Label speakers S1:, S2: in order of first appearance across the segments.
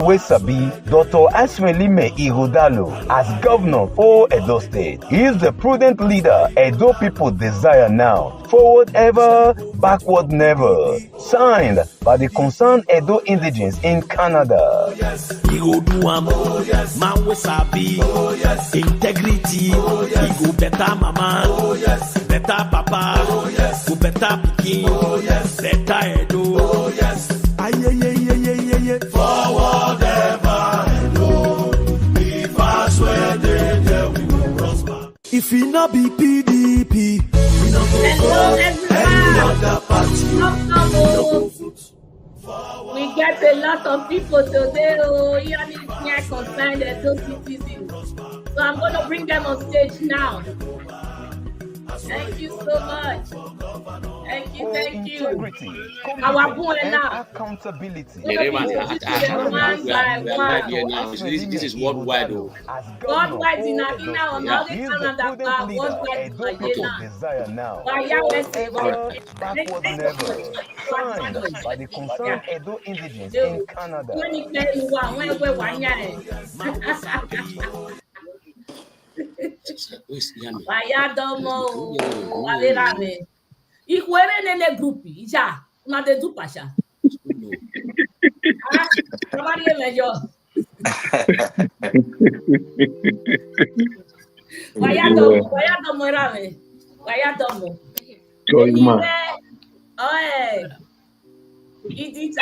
S1: Sabi Dr. Asue Ighodalo as governor for Edo State. He is the prudent leader Edo people desire now. Forward ever, backward never. Signed by the concerned Edo Indigenes in Canada.
S2: He go do man we sabi, integrity, he go better mama, better papa, go better pikin, better Edo. Forward ever, Edo. If Asue there we will prosper. If he not be PDP, we not go for any other party.
S3: We get a lot of people today who here concerned Edo citizens. So I'm going to bring them on stage now. Thank you so much. Thank you. Our boy now.
S1: Accountability.
S4: This is worldwide.
S3: Worldwide in Abina on all the Canada worldwide
S1: desire now. Backward never. Signed by the concerned Edo Indigenes in Canada.
S3: Vayadomo, Valerame. Ikwere nene grupi, ja, una de du pasha. Somebody measure. Vayadomo rame. Vayadomo. Edit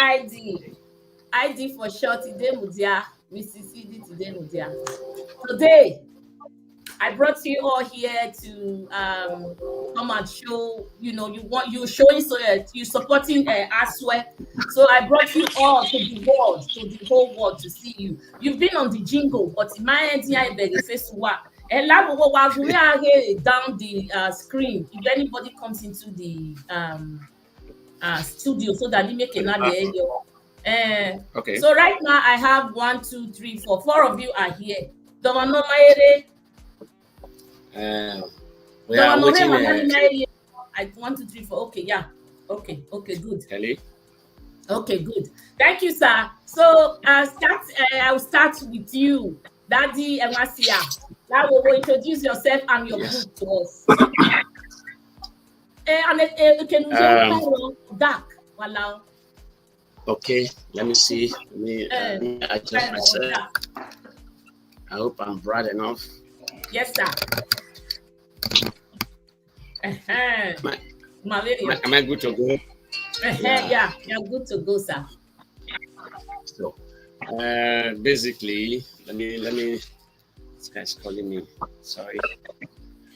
S3: ID for short, Idemudia, Mrs. Edit Idemudia. Today, I brought you all here to come and show, you're showing, so you're supporting Asue. So I brought you all to the world, to the whole world to see you. You've been on the jingle, but in my idea, I beg the face to work. And down the screen, if anybody comes into the studio, so that they make another video.
S4: Okay.
S3: So right now, I have 1, 2, 3, 4. 4 of you are here.
S4: We are waiting.
S3: 1, 2, 3, 4. Okay, yeah. Okay, good.
S4: Kelly.
S3: Okay, good. Thank you, sir. So I'll start with you, Daddy Emasia. Now we will introduce yourself and your group to us. Dark. Wow.
S4: Okay, let me see. Let me adjust myself. I hope I'm bright enough.
S3: Yes, sir.
S4: Am I good to go?
S3: Yeah, you're good to go, sir.
S4: So, basically, let me. This guy's calling me. Sorry,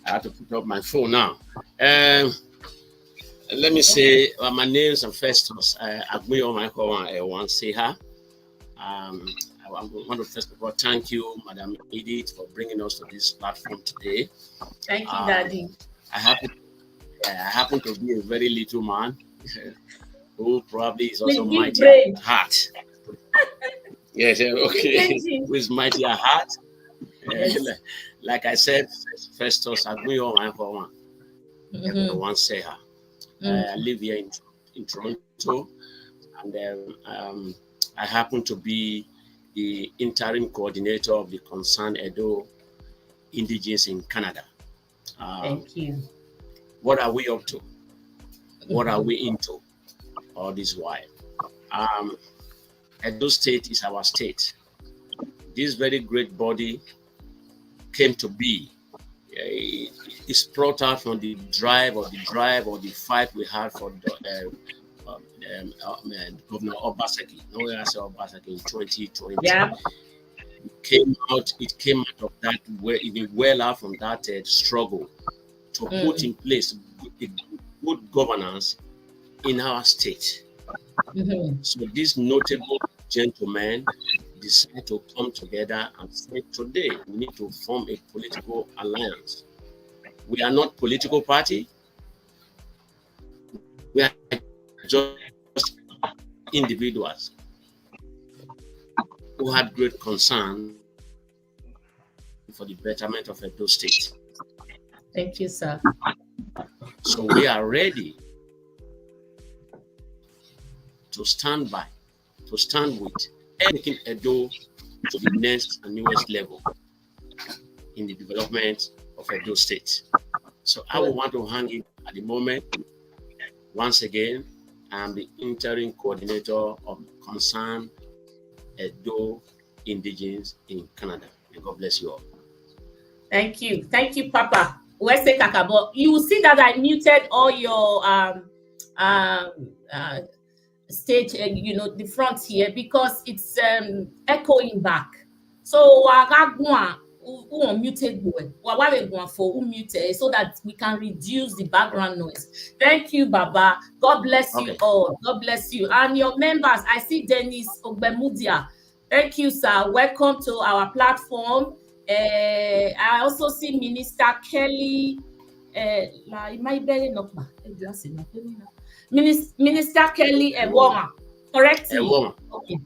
S4: I have to put up my phone now. Let me say my name's Festus. Agmuyo Michael. I want to say her. I want to first of all thank you, Madam Edith, for bringing us to this platform today.
S3: Thank you, Daddy.
S4: I happen to be a very little man who probably is also mighty at heart. Yes, okay. With mighty at heart. Like I said, Festus, Agmuyo Michael. I want to say her. I live here in Toronto, and I happen to be the interim coordinator of the concerned Edo Indigenes in Canada.
S3: Thank you.
S4: What are we up to? What are we into all this while? Edo State is our state. This very great body came to be. It's brought out from the drive or the fight we had for Governor Obaseki. No, I say Obaseki in 2020.
S3: Yeah.
S4: It came out of that well out from that struggle to put in place good governance in our state. So these notable gentlemen decide to come together and say, today we need to form a political alliance. We are not political party. We are just individuals who had great concern for the betterment of Edo State.
S3: Thank you, sir.
S4: So we are ready to stand with taking Edo to the next and newest level in the development of Edo State. So I would want to hang it at the moment. Once again, I'm the interim coordinator of Concerned Edo Indigenes in Canada. And God bless you all.
S3: Thank you, Papa. Wese Kakabo. You will see that I muted all your stage, the front here, because it's echoing back. So unmuted so that we can reduce the background noise. Thank you, Baba. God bless you all. God bless you. And your members, I see Dennis Ogbemudia. Thank you, sir. Welcome to our platform. I also see Minister Kelly. Minister Kelly Ewoma, correct?
S4: Ewoma.
S3: Okay.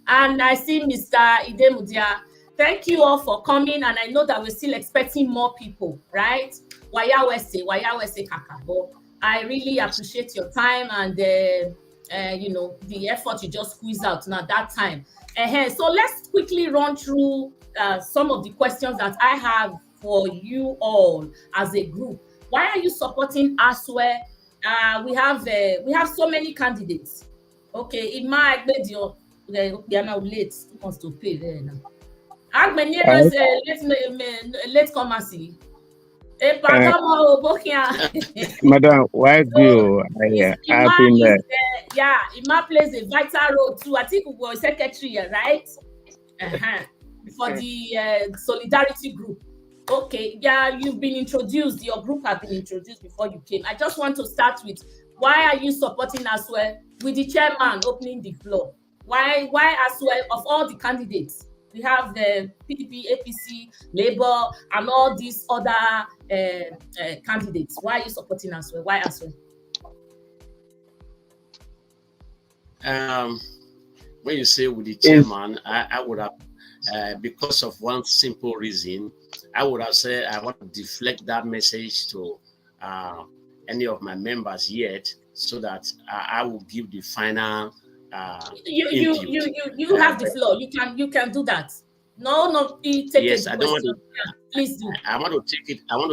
S3: And I see Mr. Idemudia. Thank you all for coming, and I know that we're still expecting more people, right? Wayawese Kakabo. I really appreciate your time and the effort you just squeezed out now that time. So let's quickly run through some of the questions that I have for you all as a group. Why are you supporting Asue? We have so many candidates. Okay, in my video, they are now late. Who wants to pay there now? Let's come and see.
S5: Madam, why do you?
S3: Ima plays a vital role too. I think we were secretary, right? For the solidarity group. Okay, yeah, you've been introduced. Your group has been introduced before you came. I just want to start with, why are you supporting Asue? With the chairman opening the floor. Why Asue? Of all the candidates, we have the PDP, APC, Labour, and all these other candidates. Why are you supporting Asue? Why Asue?
S4: When you say with the chairman, I would have, because of one simple reason, I would have said I want to deflect that message to any of my members yet, so that I will give the final.
S3: You have the floor. You can do that. No, take
S4: yes,
S3: it.
S4: I don't want to.
S3: Please do.
S4: I want to take it. I want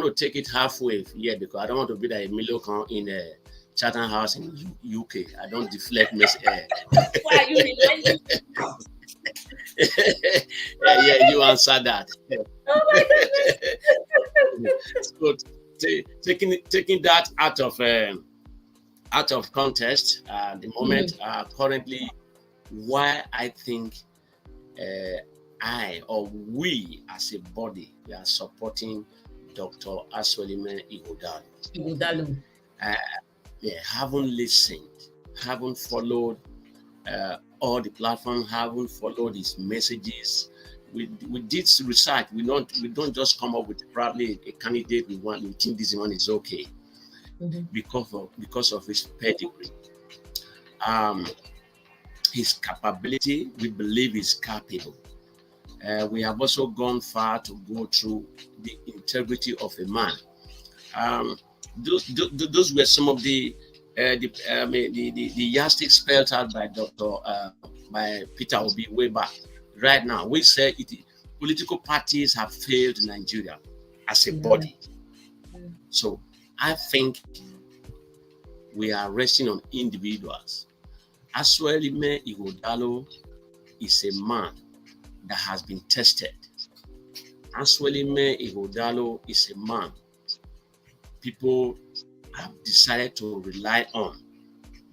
S4: to take it halfway. Yeah, because I don't want to be like Milocon in a Chatham House in UK. I don't deflect message.
S3: Why are you reminding?
S4: Yeah, you answered that.
S3: Oh my goodness.
S4: So taking that out of context, the moment currently, why I think I or we as a body, we are supporting Dr. Asue Ighodalo. Haven't listened, haven't followed all the platforms, haven't followed his messages. We did research. We don't just come up with probably a candidate we think this one is okay, because of his pedigree, his capability. We believe he's capable. We have also gone far to go through the integrity of a man. Those were some of the yardsticks spelled out by by Peter Obi way back. Right now, we say political parties have failed Nigeria as a body. So I think we are resting on individuals. Asue Ighodalo is a man that has been tested. Asue Ighodalo is a man people have decided to rely on,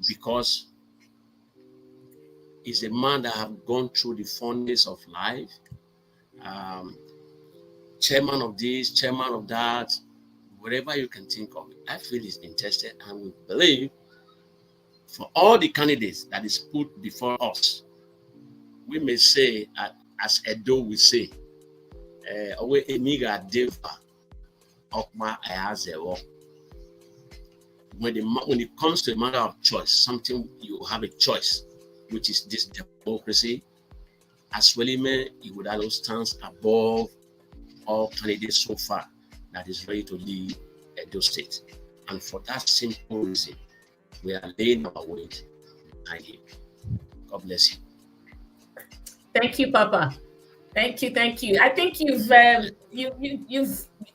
S4: because he's a man that have gone through the furnace of life, chairman of this, chairman of that, whatever you can think of. I feel he's been tested, and we believe for all the candidates that is put before us, we may say, as Edo we say, Owe Emiga Deva Okma Ayazewo. When it comes to a matter of choice, something you have a choice, which is this democracy, Asue Ighodalo stands above all candidates so far that is ready to lead Edo State. And for that simple reason, we are laying our weight behind him. God bless you.
S3: Thank you, Papa. Thank you. I think you've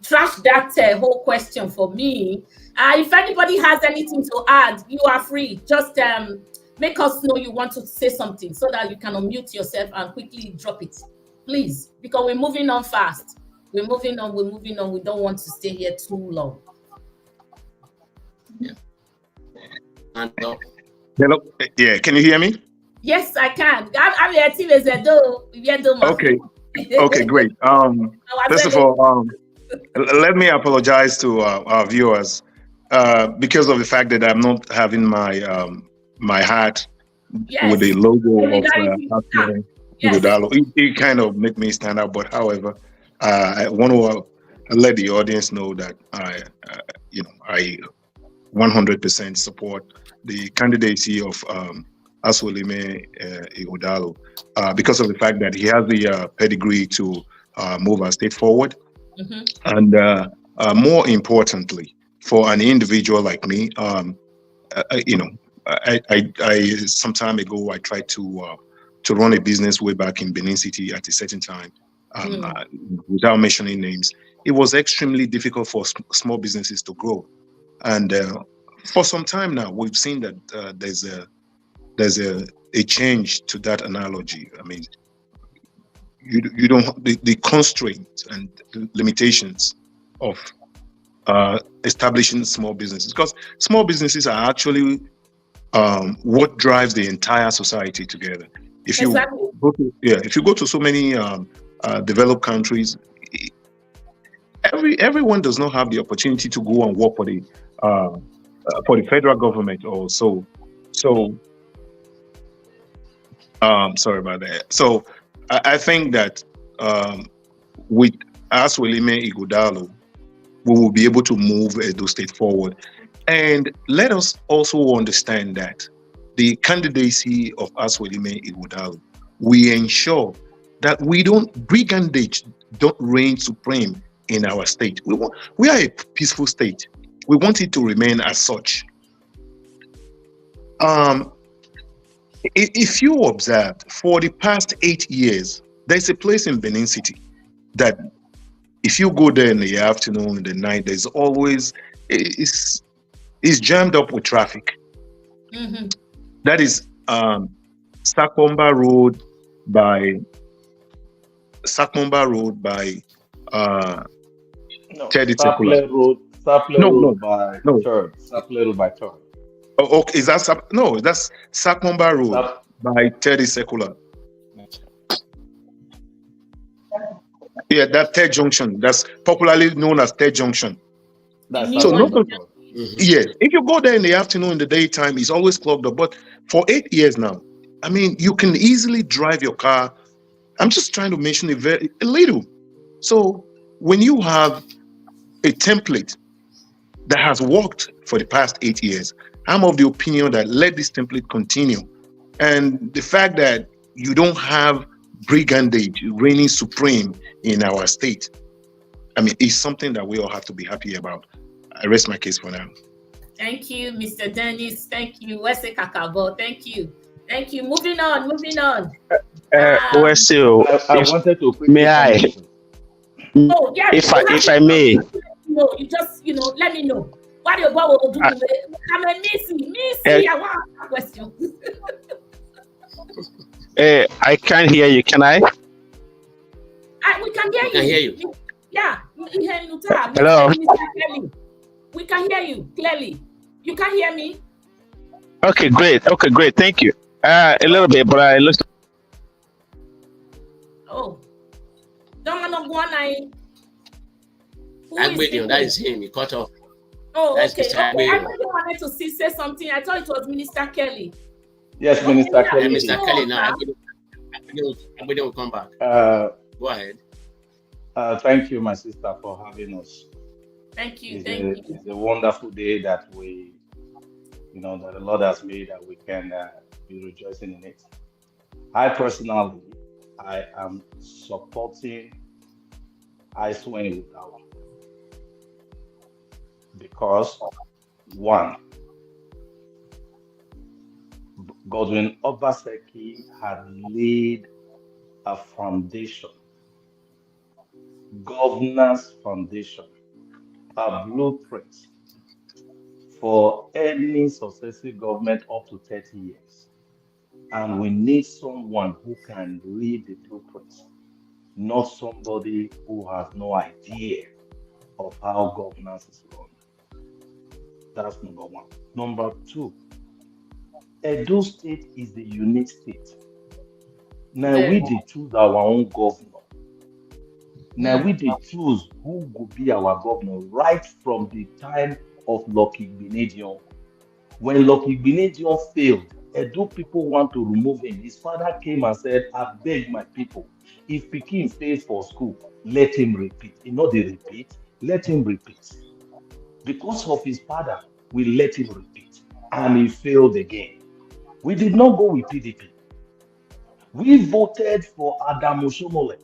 S3: trashed that whole question for me. If anybody has anything to add, you are free. Just make us know you want to say something so that you can unmute yourself and quickly drop it, please, because we're moving on fast. We're moving on. We don't want to stay here too long.
S4: Yeah.
S5: Hello. Yeah, can you hear me?
S3: Yes, I can. I'm here.
S5: Okay. Okay, great. First of all, let me apologize to our viewers because of the fact that I'm not having my hat with the logo of Asue. It kind of made me stand out. But however, I want to let the audience know that I 100% support the candidacy of Asue Ighodalo because of the fact that he has the pedigree to move our state forward. Mm-hmm. And more importantly, for an individual like me, I some time ago I tried to run a business way back in Benin City at a certain time, without mentioning names. It was extremely difficult for small businesses to grow, and for some time now we've seen that there's a change to that analogy. I mean, you don't the constraints and the limitations of establishing small businesses, because small businesses are actually what drives the entire society together. If you go to so many developed countries, everyone does not have the opportunity to go and work for the federal government or so. Sorry about that. So I think that with Asue Ighodalo, we will be able to move Edo State forward. And let us also understand that the candidacy of Asue Ighodalo, we ensure that brigandage don't reign supreme in our state. We are a peaceful state. We want it to remain as such. If you observe, for the past 8 years, there's a place in Benin City that if you go there in the afternoon, in the night, there's always, it's jammed up with traffic. Mm-hmm. That is Sakomba Road by Teddy
S6: Sapler Road by Third. Sapler Road by Third.
S5: Oh, okay. That's Sakomba Road by Teddy Secular. Yeah, that Third Junction. That's popularly known as Third Junction. Yes, if you go there in the afternoon, in the daytime, it's always clogged up. But for 8 years now, I mean, you can easily drive your car. I'm just trying to mention a little. So when you have a template that has worked for the past 8 years, I'm of the opinion that let this template continue. And the fact that you don't have brigandage reigning supreme in our state, I mean, it's something that we all have to be happy about. I rest my case for now.
S3: Thank you, Mr. Dennis. Thank you, Wese Kakabo. Thank you. Moving on.
S6: Wese, I wanted to.
S5: May I?
S3: Oh, yeah.
S5: If I may.
S3: No, you just, let me know. What you want to do? I'm a missy. I want a question.
S5: I can't hear you. Can I?
S3: We can hear you.
S4: I can hear you.
S3: Yeah.
S5: Hello.
S3: We can hear you clearly. You can hear me?
S5: Okay, great. Thank you. A little bit, but I lost.
S3: Oh. Don't want to go on.
S4: I'm with you. That is him. He cut off.
S3: Oh, okay. I really wanted to say something. I thought it was Minister Kelly.
S6: Yes, Minister Kelly.
S4: Minister Kelly now. I'm going to come back. Go ahead.
S6: Thank you, my sister, for having us.
S3: Thank you.
S6: It's a wonderful day that that the Lord has made, that we can be rejoicing in it. I personally, I am supporting Asue Ighodalo because, one, Godwin Obaseki had laid a foundation, governance foundation, a blueprint for any successive government up to 30 years. And we need someone who can lead the blueprint, not somebody who has no idea of how governance is run. That's number one. Number two, Edo State is the unique state. Now we did choose our own governor. Now we did choose who would be our governor right from the time of Lucky Benedion. When Lucky Benedion failed, Edo people want to remove him. His father came and said, I beg my people, if Pekin fails for school, let him repeat. You know they repeat, let him repeat. Because of his father, we let him repeat. And he failed again. We did not go with PDP. We voted for Adam Oshomole.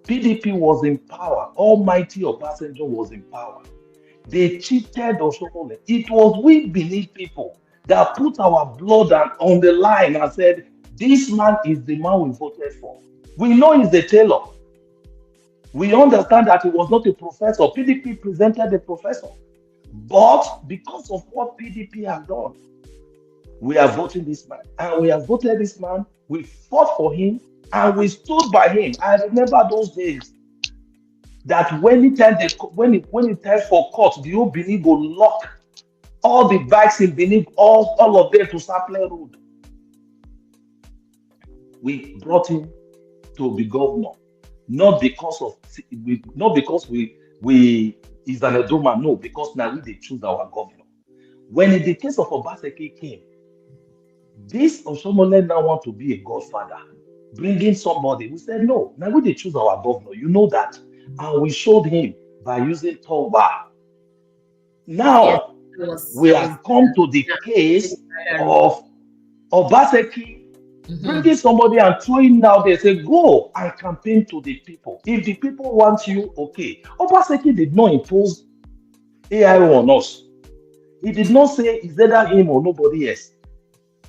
S6: PDP was in power. Almighty Obasanjo was in power. They cheated Oshomole. It was we Benin people that put our blood on the line and said, this man is the man we voted for. We know he's a tailor. We understand that he was not a professor. PDP presented a professor. But because of what PDP has done, we are voting this man. And we have voted this man. We fought for him. And we stood by him. I remember those days that when it time for court, the whole Benin will lock all the bikes in Benin, all of them to Sapele Road. We brought him to be governor, not because we is an Edo man, no, because now we choose our governor. When in the case of Obaseki came, this Oshomole now want to be a godfather, bringing somebody. We said no. Now we choose our governor. You know that, and we showed him by using Toba. Now we have come to the case of Obaseki bringing somebody and throwing out there. Say go and campaign to the people. If the people want you, okay. Obaseki did not impose AIO on us. He did not say it's either him or nobody else.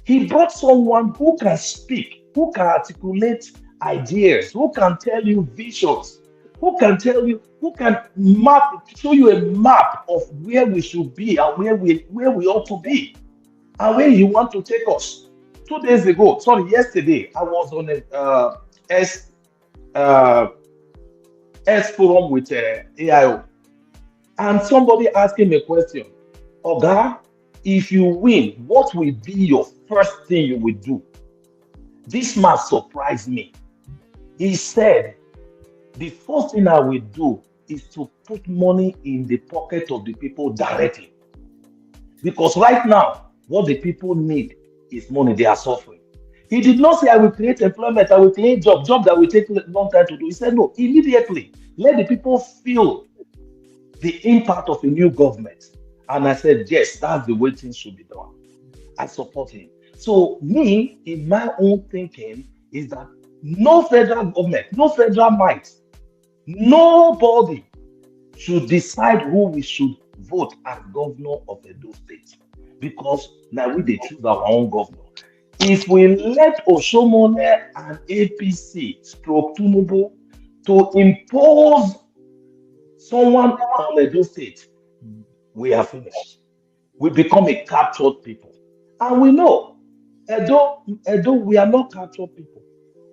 S6: He brought someone who can speak, who can articulate ideas, who can tell you visions, who can tell you, who can show you a map of where we should be and where we ought to be and where you want to take us. Yesterday, I was on a S forum with AIO, and somebody asked him a question. Oga, if you win, what will be your first thing you will do? This man surprised me. He said, the first thing I will do is to put money in the pocket of the people directly. Because right now, what the people need is money. They are suffering. He did not say, I will create employment, I will create job that will take a long time to do. He said, no, immediately, let the people feel the impact of a new government. And I said, yes, that's the way things should be done. I support him. So me, in my own thinking, is that no federal government, no federal might, nobody should decide who we should vote as governor of Edo State. Because now we choose our own governor. If we let Oshomole and APC stroke Tinubu to impose someone on Edo State, we are finished. We become a captured people. And we know, Edo, we are not captured people.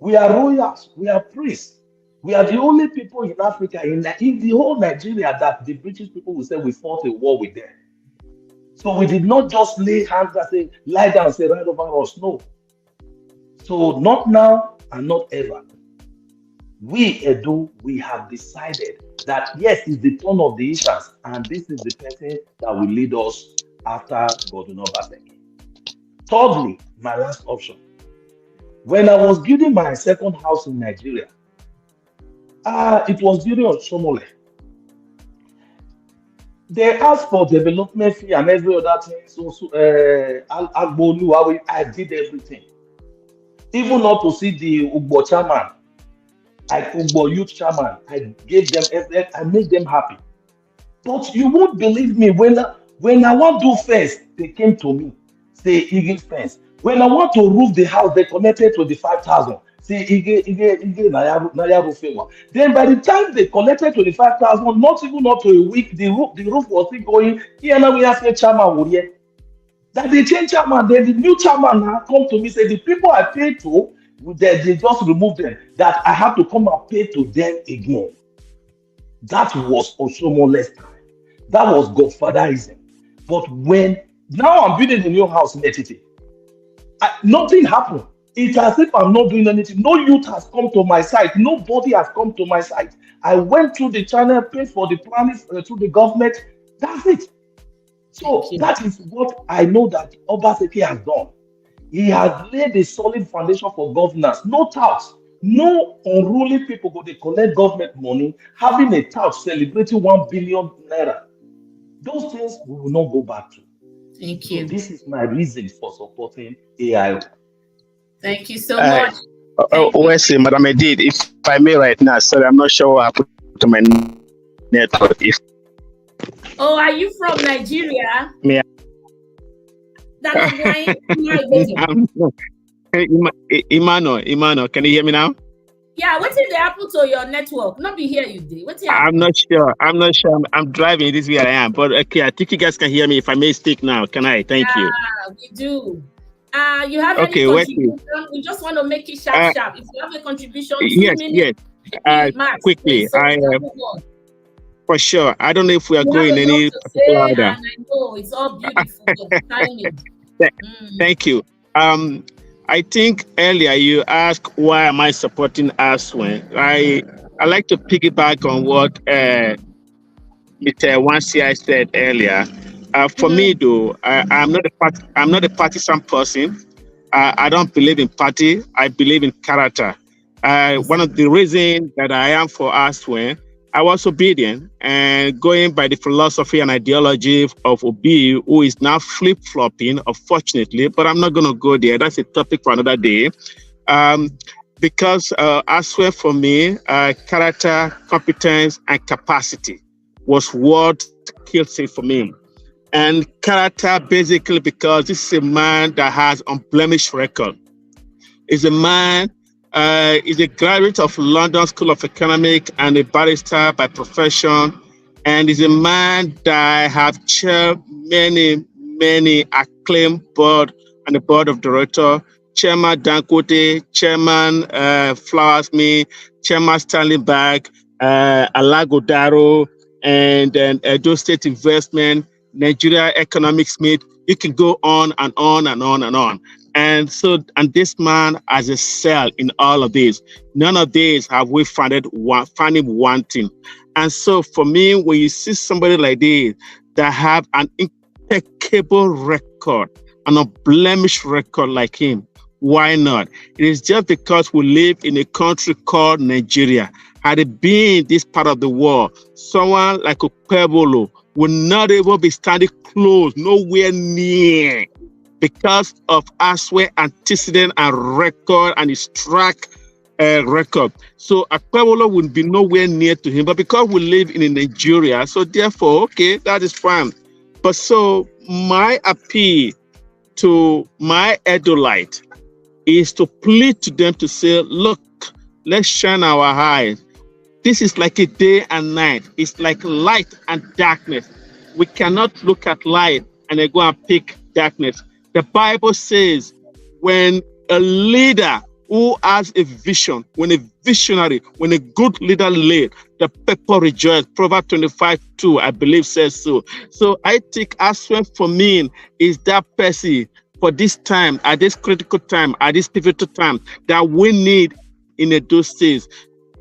S6: We are royals, we are priests. We are the only people in Africa, in the whole Nigeria, that the British people will say we fought a war with them. So we did not just lay hands and say, lie down and say, right over us. No. So not now and not ever. We, Edo, we have decided that yes, it's the turn of the Ishans, and this is the person that will lead us after Godwin Obaseki. Thirdly, my last option. When I was building my second house in Nigeria, it was during Oshomole. They asked for development fee and every other thing. So I did everything. Even not to see the Ugbo chairman, Ugbo youth chairman, I gave them everything. I made them happy. But you won't believe me, when I want to do fence, they came to me, say Eagles fence. When I want to roof the house, they connected to the 5,000. See, then by the time they collected 25,000, not even up to a week, the roof was still going. Here now we have a chairman. That they change chairman, then the new chairman now come to me, say the people I paid to, they just remove them. That I have to come and pay to them again. That was Oshomole's time. That was Godfatherism. But when now I'm building a new house in Etiti, nothing happened. It's as if I'm not doing anything. No youth has come to my site. Nobody has come to my site. I went through the channel, paid for the planning through the government. That's it. So that is what I know that Obaseki has done. He has laid a solid foundation for governance. No touts. No unruly people go they collect government money, having a tout celebrating 1 billion naira. Those things we will not go back to.
S3: Thank you.
S6: So this is my reason for supporting AIO.
S3: Thank you so much.
S7: Wesley, Madam Edith, if I may right now, sorry, I'm not sure what happened to my network.
S3: Oh, are you from Nigeria?
S7: Yeah.
S3: That is why
S7: Imano, can you hear me now?
S3: Yeah, what did happen to your network? Not be here you did.
S7: I'm not sure. I'm driving. This is where I am. But okay, I think you guys can hear me. If I may speak now, can I? Thank you.
S3: Yeah, we do. You have any contribution? We just want to make it sharp. If you have a contribution, 2 minutes. Max,
S7: quickly. For sure. I don't know if we are going any particular order.
S3: I know it's all beautiful. Timing.
S7: Thank you. I think earlier you asked why am I supporting Asue. I like to piggyback on what Mr. Wansi said earlier. For me, though, I'm not a partisan person. I don't believe in party. I believe in character. One of the reasons that I am for Asue, I was obedient and going by the philosophy and ideology of Ogie, who is now flip-flopping, unfortunately, but I'm not going to go there. That's a topic for another day. Because Asue for me, character, competence, and capacity was what killed it for me. And character basically because this is a man that has unblemished record. Is a man is a graduate of London School of Economics and a barrister by profession, and is a man that have chaired many acclaimed board and the board of director, Chairman Dangote, Chairman Flowers Me, Chairman Stanley Bag, Alago Daro, and then Edo State Investment, Nigeria Economics Meet. You can go on and on and on and on. And so, and this man has a cell in all of this. None of these have we found him wanting. And so for me, when you see somebody like this that have an impeccable record, an unblemished record like him, why not? It is just because we live in a country called Nigeria. Had it been this part of the world, someone like Okpebolo would not even be standing close, nowhere near, because of Asue antecedent and record and his track record. So Akpebolo would be nowhere near to him, but because we live in Nigeria, so therefore, okay, that is fine. But so my appeal to my Edolite is to plead to them to say, look, let's shine our eyes. This is like a day and night. It's like light and darkness. We cannot look at light and then go and pick darkness. The Bible says when a leader who has a vision, when a visionary, when a good leader lead, the people rejoice. Proverbs 25:2, I believe says so. So I think Asue for me is that person for this time, at this critical time, at this pivotal time that we need in those days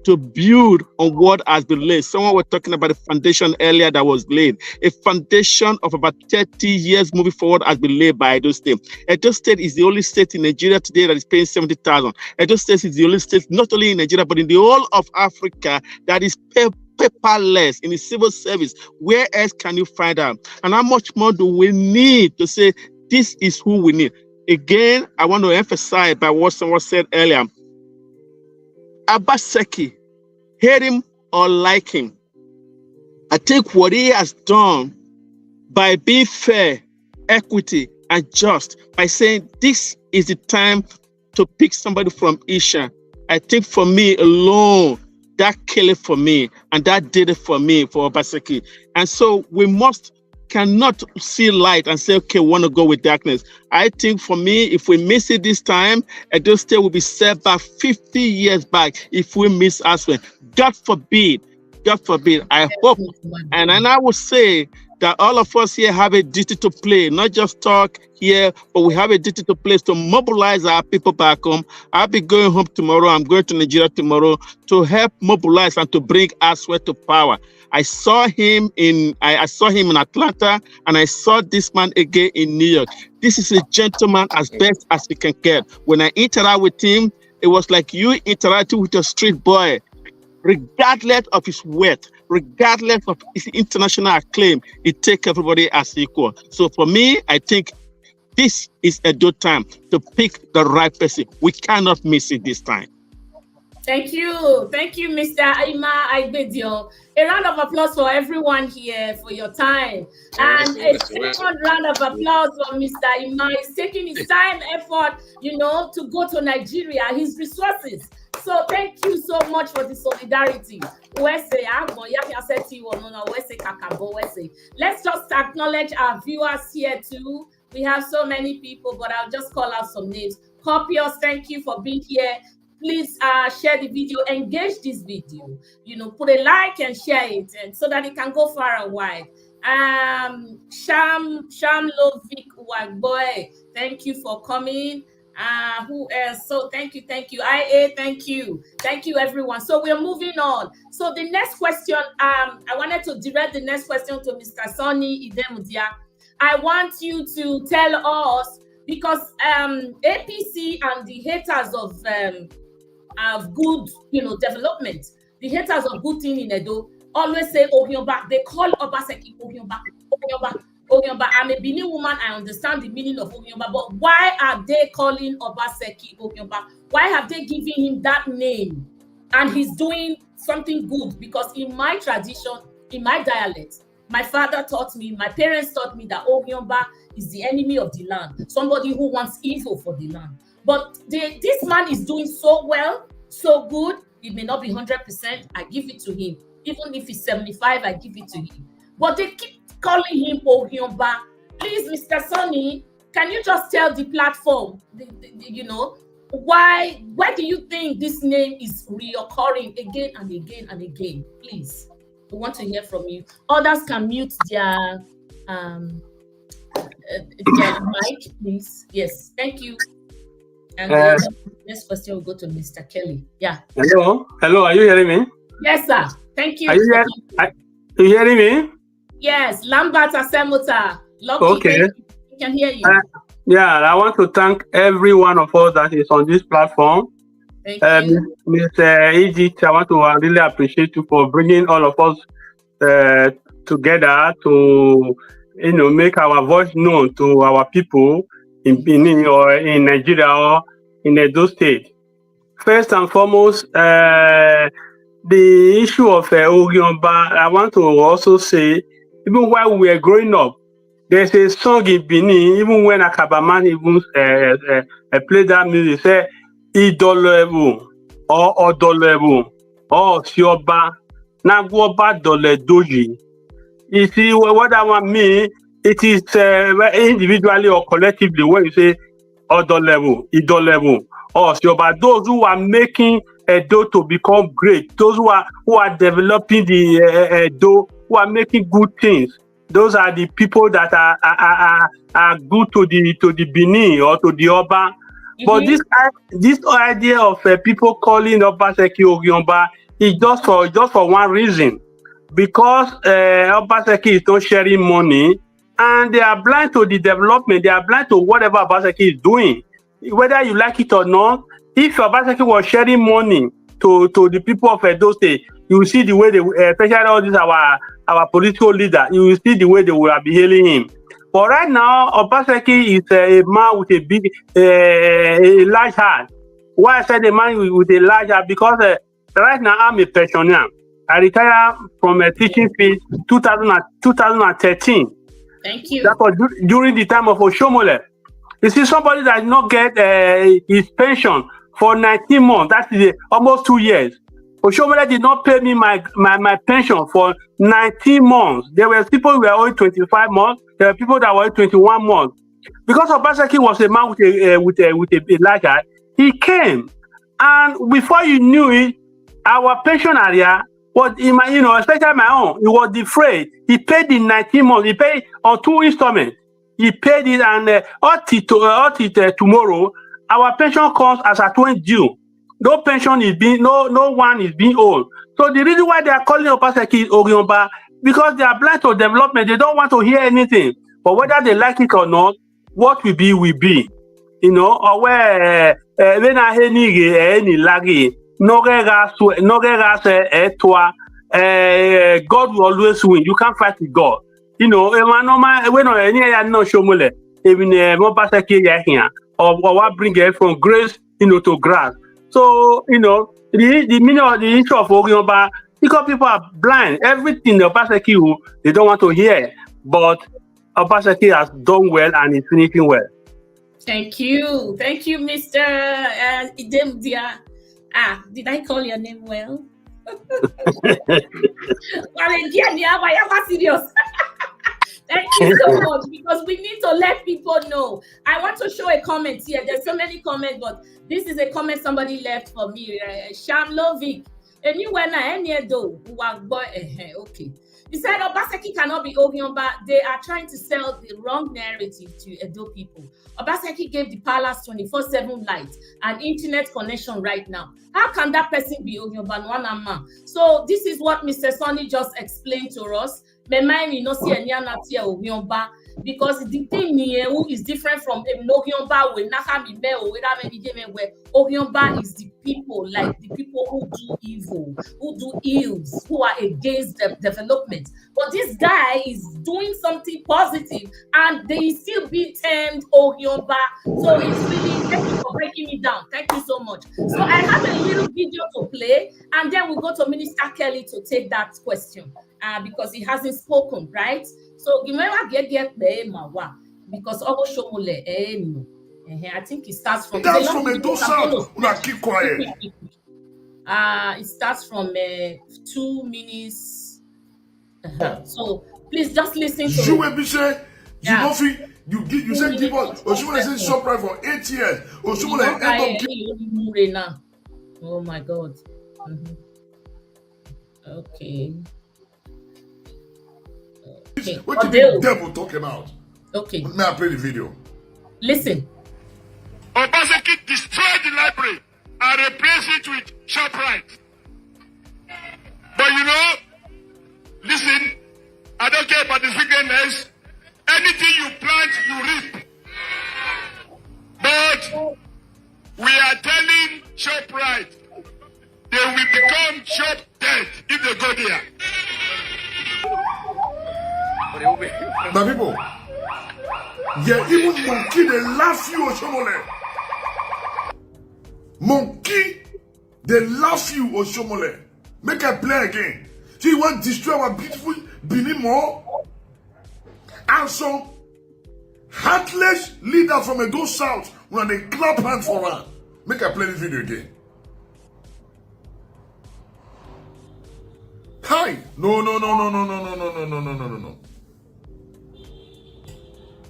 S7: to build on what has been laid. Someone was talking about the foundation earlier that was laid. A foundation of about 30 years moving forward has been laid by Edo State. Edo State is the only state in Nigeria today that is paying 70,000. Edo State is the only state, not only in Nigeria, but in the whole of Africa that is paperless in the civil service. Where else can you find out? And how much more do we need to say, this is who we need? Again, I want to emphasize by what someone said earlier. Obaseki, hate him or like him, I think what he has done by being fair, equity, and just, by saying this is the time to pick somebody from Isha I think for me alone, that killed it for me, and that did it for me, for Obaseki. And so we cannot see light and say, okay, we want to go with darkness. I think for me, if we miss it this time, Edo State will be set back 50 years back if we miss Asue. God forbid. I hope, and I would say that all of us here have a duty to play, not just talk here, but we have a duty to play to mobilize our people back home. I'll be going home tomorrow. I'm going to Nigeria tomorrow to help mobilize and to bring Asue to power. I saw him in Atlanta, and I saw this man again in New York. This is a gentleman as best as he can get. When I interact with him, it was like you interacting with a street boy. Regardless of his wealth, regardless of his international acclaim, he takes everybody as equal. So for me, I think this is a good time to pick the right person. We cannot miss it this time.
S3: Thank you, Mr. Ima Aibedio. A round of applause for everyone here for your time. And a second round of applause for Mr. Ima. He's taking his time, effort, to go to Nigeria, his resources. So thank you so much for the solidarity. Let's just acknowledge our viewers here too. We have so many people, but I'll just call out some names. Copious, thank you for being here. Please share the video, engage this video. Put a like and share it, and so that it can go far and wide. Sham Lovik Wagboy, thank you for coming. Who else? So thank you. IA, thank you everyone. So we're moving on. So the next question, I wanted to direct the next question to Mr. Sonny Idemudia. I want you to tell us, because APC and the haters of good development, the haters of good thing in Edo always say Ogioba. They call Obaseki Ogioba. I'm a Benin woman. I understand the meaning of Ogioba, but why are they calling Obaseki Ogioba? Why have they given him that name? And he's doing something good, because in my tradition, in my dialect, my father taught me, my parents taught me that Ogioba is the enemy of the land, somebody who wants evil for the land. But this man is doing so well, so good. It may not be 100%. I give it to him. Even if it's 75, I give it to him. But they keep calling him Ogioba. Please, Mr. Sonny, can you just tell the platform, why do you think this name is reoccurring again and again and again? Please, we want to hear from you. Others can mute their mic, please. Yes, thank you. And the next question will go to Mr. Kelly. Yeah.
S8: Hello, are you hearing me?
S3: Yes, sir. Thank you.
S8: Are you hearing me?
S3: Yes, Lambert Asemuta.
S8: Okay.
S3: We can hear you.
S8: I want to thank every one of us that is on this platform.
S3: Thank you.
S8: Mr. Egypt, I want to really appreciate you for bringing all of us together to make our voice known to our people in Benin or in Nigeria or in Edo State. First and foremost, the issue of Ogioba, I want to also say, even while we were growing up, there's a song in Benin, even when Akabaman even played that music, say, Idolebu, or Odolebu, or Sioba, Nagwoba Dole Doji. You see, what that one means, it is individually or collectively, when you say Odolebu, Idolebu, or Sioba, those who are making Edo to become great, those who are developing the Edo, who are making good things. Those are the people that are good to the Benin or to the Oba. Mm-hmm. But this idea of people calling Obaseki Ogioba is just for one reason, because Obaseki is not sharing money, and they are blind to the development. They are blind to whatever Obaseki is doing, whether you like it or not. If Obaseki was sharing money to the people of Edo State, you will see the way they, especially all these our political leader, you will see the way they will be hailing him. But right now, Obaseki is a man with a big, a large heart. Why I said a man with a large heart? Because right now I'm a pensioner. I retired from a teaching field 2013.
S3: Thank you.
S8: That was during the time of Oshomole. You see, somebody that did not get his pension for 19 months. That is almost 2 years. Oshomole did not pay me my pension for 19 months. There were people who were owing 25 months. There were people that were owing 21 months. Because Obaseki was a man with a large eye, he came, and before you knew it, our pension area was in my, especially my own, he was defrayed. He paid in 19 months. He paid on 2 installments. He paid it, and tomorrow, our pension comes as at 20 June. No pension is being, no one is being owed. So the reason why they are calling Obaseki Ogionba, because they are blind to development. They don't want to hear anything. But whether they like it or not, what will be will be. Or where when I hear any lagi, God will always win. You can't fight with God. When any no shomole, even Obaseki here, or what bring it from grace, to grass. So, the meaning of the issue of Ogionba, because people are blind, everything the Obaseki they don't want to hear. But Obaseki has done well and is finishing well.
S3: Thank you, Mr. Idemdia. Did I call your name well? Serious. Thank you so much, because we need to let people know. I want to show a comment here. There's so many comments, but this is a comment somebody left for me. Shamlovic. And you went okay. He said Obaseki cannot be Ogionba. They are trying to sell the wrong narrative to Edo people. Obaseki gave the palace 24/7 light and internet connection right now. How can that person be Ogionba? So this is what Mr. Sonny just explained to us. Because the thing is different from Ogionba where Ogionba is the people, like the people who do evil, who do ills, who are against the development. But this guy is doing something positive, and they still be termed Ogionba. So it's really, thank you for breaking it down. Thank you so much. So I have a little video to play, and then we'll go to Minister Kelly to take that question. Because he hasn't spoken, right? So remember get because I think it starts from
S2: that's from a sound. Keep quiet.
S3: It starts from 2 minutes. So please just listen to
S2: you say you said give us Oshimole said surprise for 8 years. Oshimole end up.
S3: Oh my God. Okay.
S2: What do the devil talk about?
S3: Okay.
S2: May I play the video?
S3: Listen.
S9: Obaseki destroyed the library and replaced it with ShopRite. But listen, I don't care about the wickedness. Anything you plant, you reap. But we are telling ShopRite they will become shop dead if they go there.
S2: My people, even monkey they laugh you, Oshomole. Monkey, they laugh you, Oshomole. Make I play again. So you want to destroy our beautiful Benin more? And some heartless leader from Edo South when they clap hands for her. Make I play this video again. Hi. No.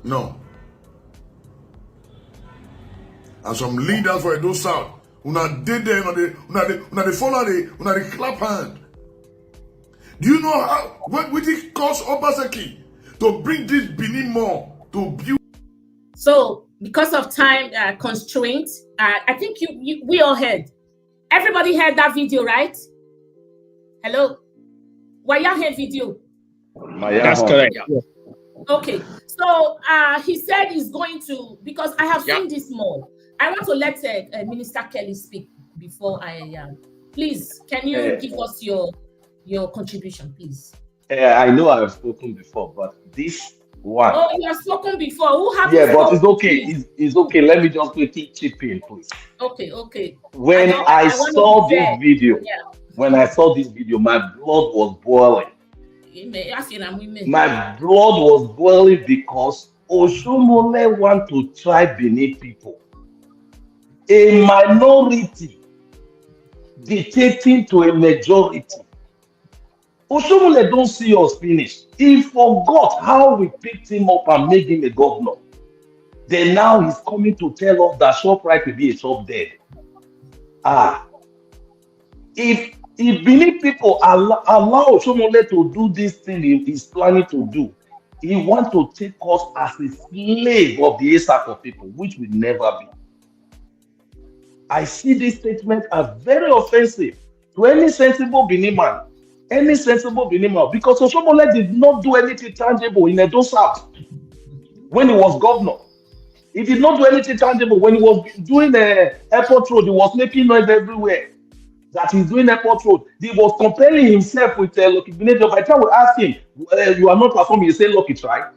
S2: No. And some leaders for Edo South, una did them, una they follow they clap hand. Do you know how what would it cost Obaseki to bring this Benin more to build?
S3: So because of time constraints, I think we all heard. Everybody heard that video, right? Hello? Why y'all heard video?
S7: That's correct.
S3: Yeah. Okay, so he said he's going to, because I have seen this more. I want to let Minister Kelly speak before please, can you give us your contribution, please?
S6: I know I have spoken before, but this one.
S3: Oh, you have spoken before. Who have
S6: but it's okay. It's okay. Let me just quickly chip in, please.
S3: Okay.
S6: When I saw this video, my blood was boiling. My blood was boiling because Oshomole want to try Benin people. a minority dictating to a majority. Oshomole don't see us finish. He forgot how we picked him up and made him a governor. Then now he's coming to tell us that ShopRite will be a shop dead. If Benin people allow Oshomole to do this thing he's planning to do, he wants to take us as a slave of the ASAP of people, which will never be. I see this statement as very offensive to any sensible Benin man. Because Oshomole did not do anything tangible in Edo South when he was governor. He did not do anything tangible when he was doing the airport road. He was making noise everywhere that he's doing airport road. He was comparing himself with Lucky Benejo. By the time we ask him, you are not performing, he say Lucky try.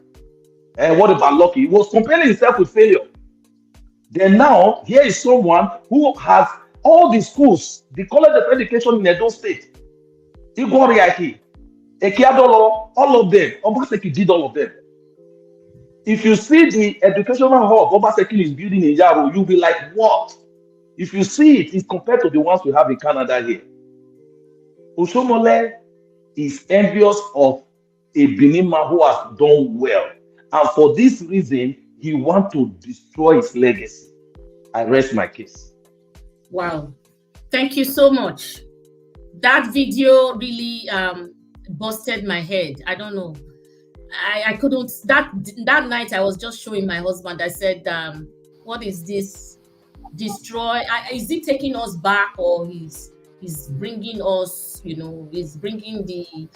S6: What about Lucky? He was comparing himself with failure. Then now, here is someone who has all the schools, the College of Education in Edo State. Igwariaki, Ekiadolo, all of them. Obaseki did all of them. If you see the educational hub Obaseki is building in Yaro, you'll be like, what? If you see it, it's compared to the ones we have in Canada here. Oshomole is envious of a Benin man who has done well. And for this reason, he wants to destroy his legacy. I rest my case.
S3: Wow. Thank you so much. That video really busted my head. I don't know. I couldn't. That night I was just showing my husband. I said, what is this? Destroy? Is he taking us back, or he's bringing us, he's bringing the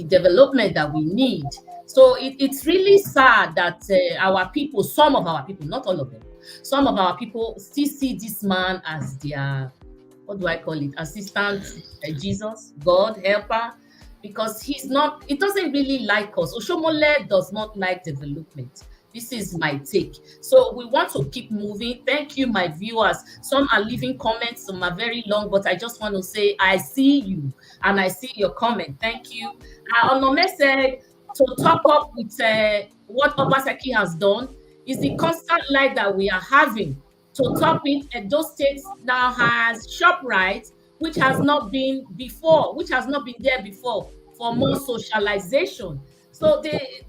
S3: development that we need? So it's really sad that our people, some of our people, not all of them, some of our people still see this man as their, what do I call it, assistant, Jesus, God, helper, because it doesn't really like us. Oshomole does not like development. This is my take. So we want to keep moving. Thank you, my viewers. Some are leaving comments, some are very long, but I just want to say, I see you and I see your comment. Thank you. Onome said, to top up with what Obaseki has done is the constant light that we are having. To top it, Edo State now has ShopRite, which has not been there before for more socialization. So they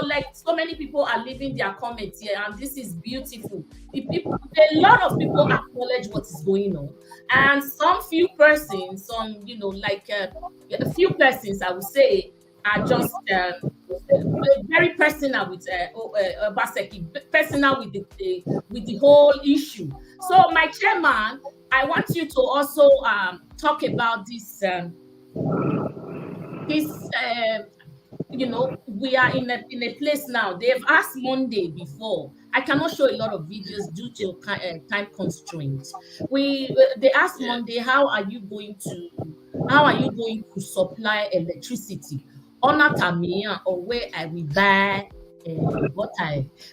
S3: like so many people are leaving their comments here, and this is beautiful. A lot of people acknowledge what is going on, and some few persons, a few persons, I would say, are just very personal with Obaseki, personal with the whole issue. So, my chairman, I want you to also talk about this. We are in a place now. They've asked Monday before. I cannot show a lot of videos due to time constraints. They asked Monday, how are you going to supply electricity? Honor Tamia, or where I will buy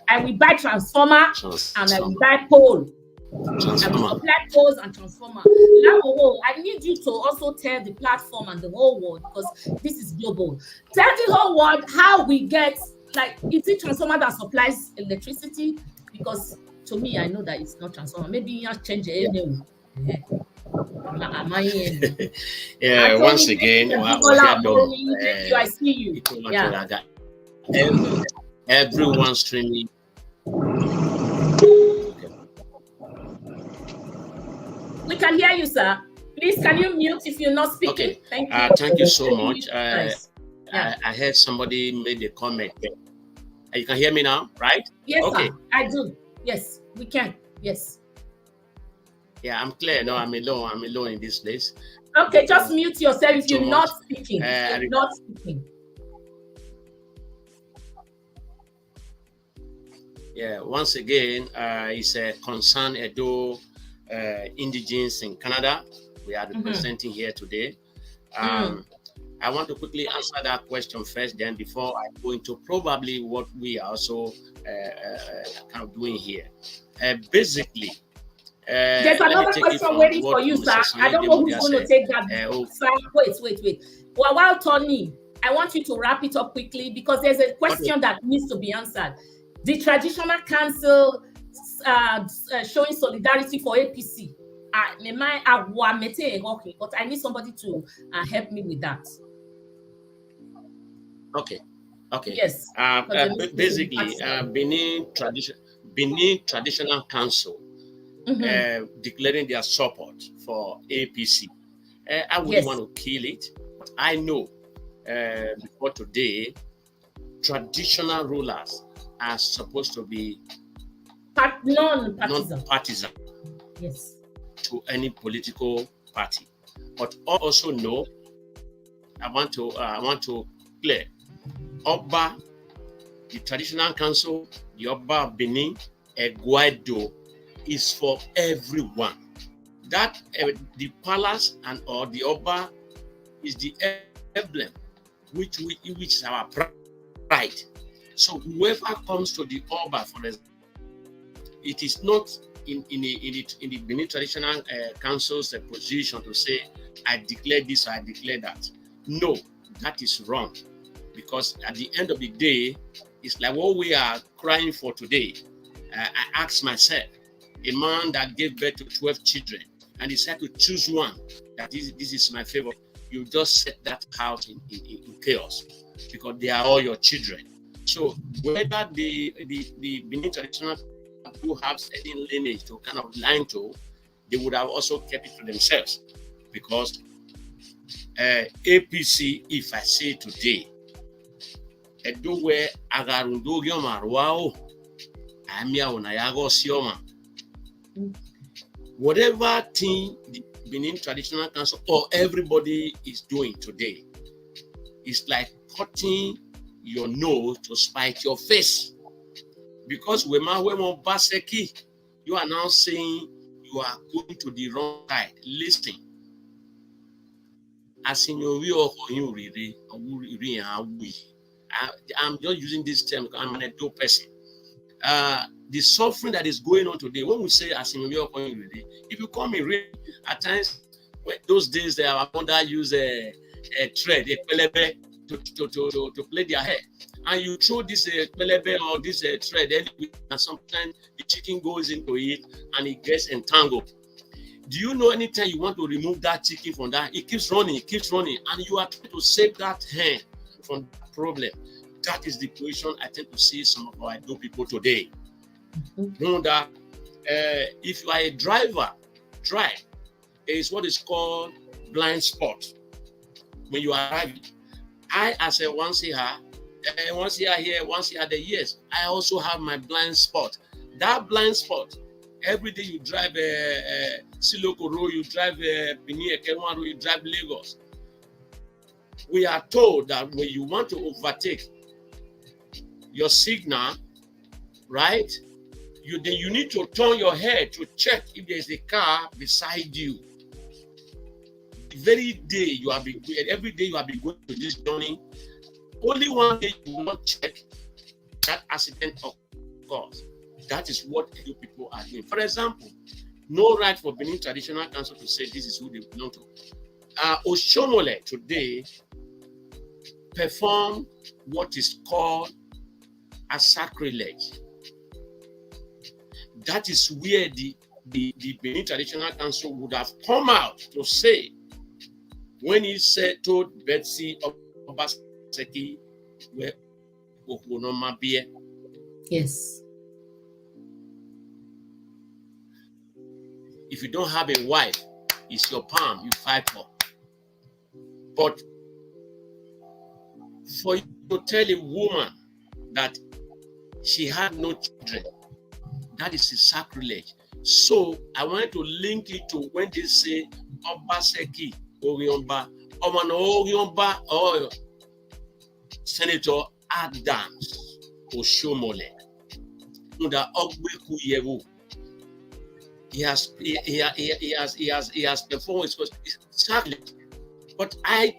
S3: I will buy transformer and I will buy pole. I will supply poles and transformer. I need you to also tell the platform and the whole world, because this is global. Tell the whole world how we get, is it transformer that supplies electricity? Because to me, I know that it's not transformer. Maybe you have changed it anyway.
S4: Once again,
S3: I see you.
S4: Everyone streaming.
S3: We can hear you, sir. Please, can you mute if you're not speaking?
S4: Okay.
S3: Thank you.
S4: Thank you so much. I heard somebody made a comment. You can hear me now, right?
S3: Yes,
S4: okay.
S3: Sir. I do. Yes, we can. Yes.
S4: Yeah, I'm clear. No, I'm alone. I'm alone in this place.
S3: Okay, just mute yourself if you're not speaking. You're not speaking.
S4: Yeah, once again, it's a concern Edo Indigenes in Canada. We are representing here today. I want to quickly answer that question first, then before I go into probably what we are also kind of doing here. Basically,
S3: there's another question waiting for you, sir. I don't know who's going to take that. Wait. Well, while Tony, I want you to wrap it up quickly, because there's a question that needs to be answered. The traditional council showing solidarity for APC. But I need somebody to help me with that.
S4: Okay.
S3: Yes.
S4: Basically, Benin Traditional Council declaring their support for APC. I wouldn't want to kill it, but I know before today, traditional rulers are supposed to be non-partisan.
S3: Yes.
S4: To any political party, but also know. I want to clear. Oba, the traditional council, the Oba of Benin, Eguado, is for everyone. That the palace or the Oba is the emblem which is our pride. So whoever comes to the Oba, for example, it is not in the Benin Traditional Council's position to say, I declare this or I declare that. No, that is wrong. Because at the end of the day, it's like what we are crying for today. I asked myself, a man that gave birth to 12 children and decided to choose one, that this is my favorite, you just set that house in chaos because they are all your children. So whether the Benin Traditional who have any lineage to kind of line to, they would have also kept it to themselves. Because APC, if I say today, Edo where agarundogyo marwao, amia unayago sioma. Whatever thing the Benin Traditional Council or everybody is doing today, it's like cutting your nose to spite your face. Because you are now saying you are going to the wrong side. Listen. I'm just using this term because I'm an Edo person. The suffering that is going on today, when we say if you call me real, at times, those days they are under use a thread, a pelebe to play their hair. And you throw this pelebe or this thread, and sometimes the chicken goes into it and it gets entangled. Do you know anytime you want to remove that chicken from that, it keeps running, and you are trying to save that hen from that problem. That is the position I tend to see some of our Edo people today. Know that if you are a driver, drive. There is what is called blind spot. When you are driving, I as a once here here, once here there, yes, I also have my blind spot. That blind spot, every day you drive Siloko Road, you drive Benin Ekenwa Road, you drive Lagos. We are told that when you want to overtake your signal, right, you need to turn your head to check if there is a car beside you. Every day you have been going to this journey. Only one day you will not check that accident occurs. That is what Edo people are doing. For example, no right for Benin Traditional Council to say this is who they belong to. Oshomole today performed what is called a sacrilege. That is where the Benin Traditional Council would have come out to say, when he told Betsy Obaseki, where Okonoma Bie.
S3: Yes.
S4: If you don't have a wife, it's your palm you fight for. But for you to tell a woman that she had no children, that is a sacrilege. So I want to link it to when they say Obaseki Oriomba, Omano Oriomba, or Senator Adams Oshomole. Under Ogbeku Yeru. He has performed his sacrilege. But I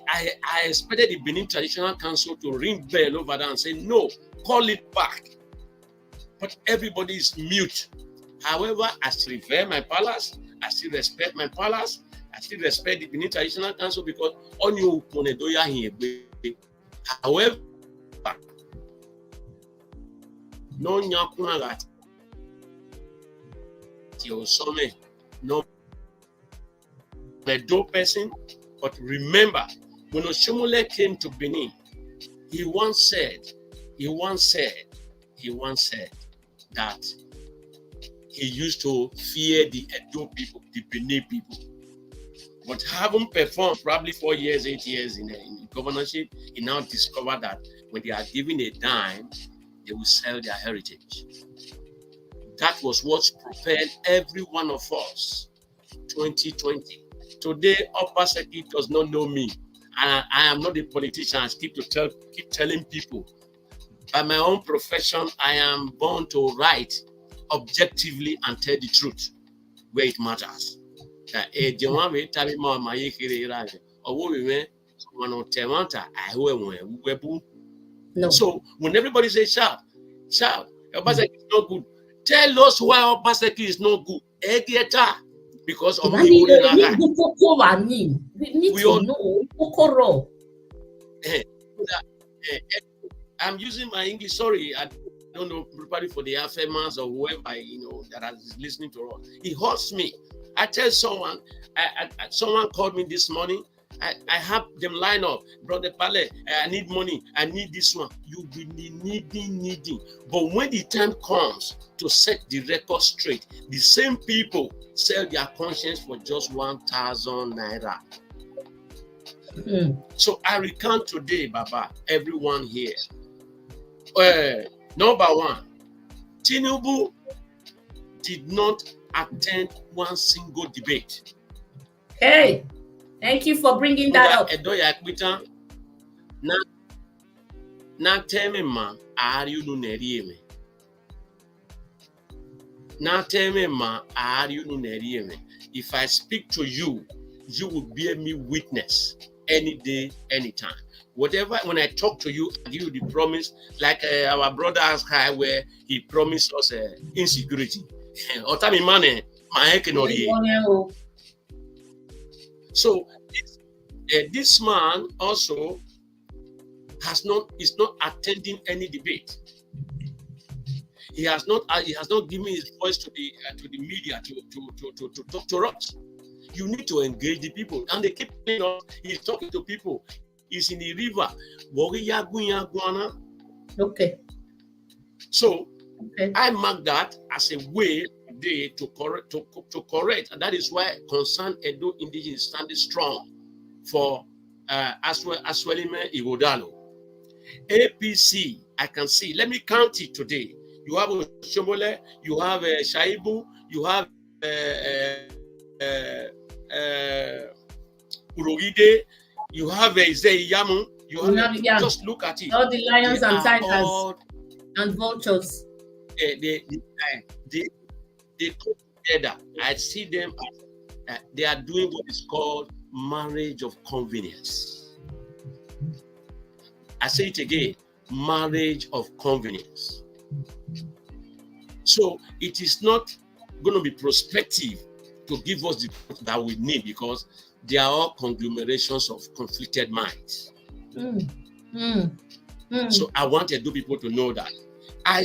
S4: expected the Benin Traditional Council to ring bell over there and say, no, call it back. But everybody is mute. However, I still revere my palace. I still respect my palace. I still respect the Benin Traditional Council because on you Ponedoya here. However, no Nyakunagat. your son, no a dope person. But remember, when Oshomole came to Benin, he once said that he used to fear the Edo people, the Benin people. But having performed probably 4 years, 8 years in governorship, he now discovered that when they are given a dime, they will sell their heritage. That was what propelled every one of us. 2020. Today, Obaseki does not know me. I am not a politician. I keep telling people. By my own profession, I am born to write objectively and tell the truth where it matters.
S3: No.
S4: So when everybody says shout, Obaseki is not good. Tell us why Obaseki is not good. Because of
S3: we need to know.
S4: I'm using my English. Sorry, I don't know, probably for the affirmers or whoever that is listening to us. It hurts me. I tell someone, someone called me this morning. I have them line up, Brother Pale. I need money. I need this one. You will be needing. But when the time comes to set the record straight, the same people sell their conscience for just 1,000 naira. So I recount today, Baba, everyone here. Number one, Tinubu did not attend one single debate.
S3: Hey, thank you for bringing that up.
S4: Na teme ma ari unu nerieme. Na teme ma ari unu nerieme. If I speak to you, you will bear me witness any day, anytime. Whatever, when I talk to you, I give you the promise, like our brother Asue, where he promised us insecurity. So this man also is not attending any debate. He has not given his voice to the media to talk to us. You need to engage the people, and they keep telling us he's talking to people. He's in the river.
S3: Okay.
S4: So I mark that as a way today to correct, and that is why concerned Edo Indigenes is standing strong for Asue Igodalo. APC, I can see. Let me count it today. You have Oshomole, you have Shaibu, you have Urogide, you have Yamu, you have just look at it.
S3: All the lions and tigers and vultures.
S4: They come together. I see them. They are doing what is called marriage of convenience. I say it again, marriage of convenience. So it is not going to be prospective to give us the that we need, because they are all conglomerations of conflicted minds. So I want Edo people to know that. I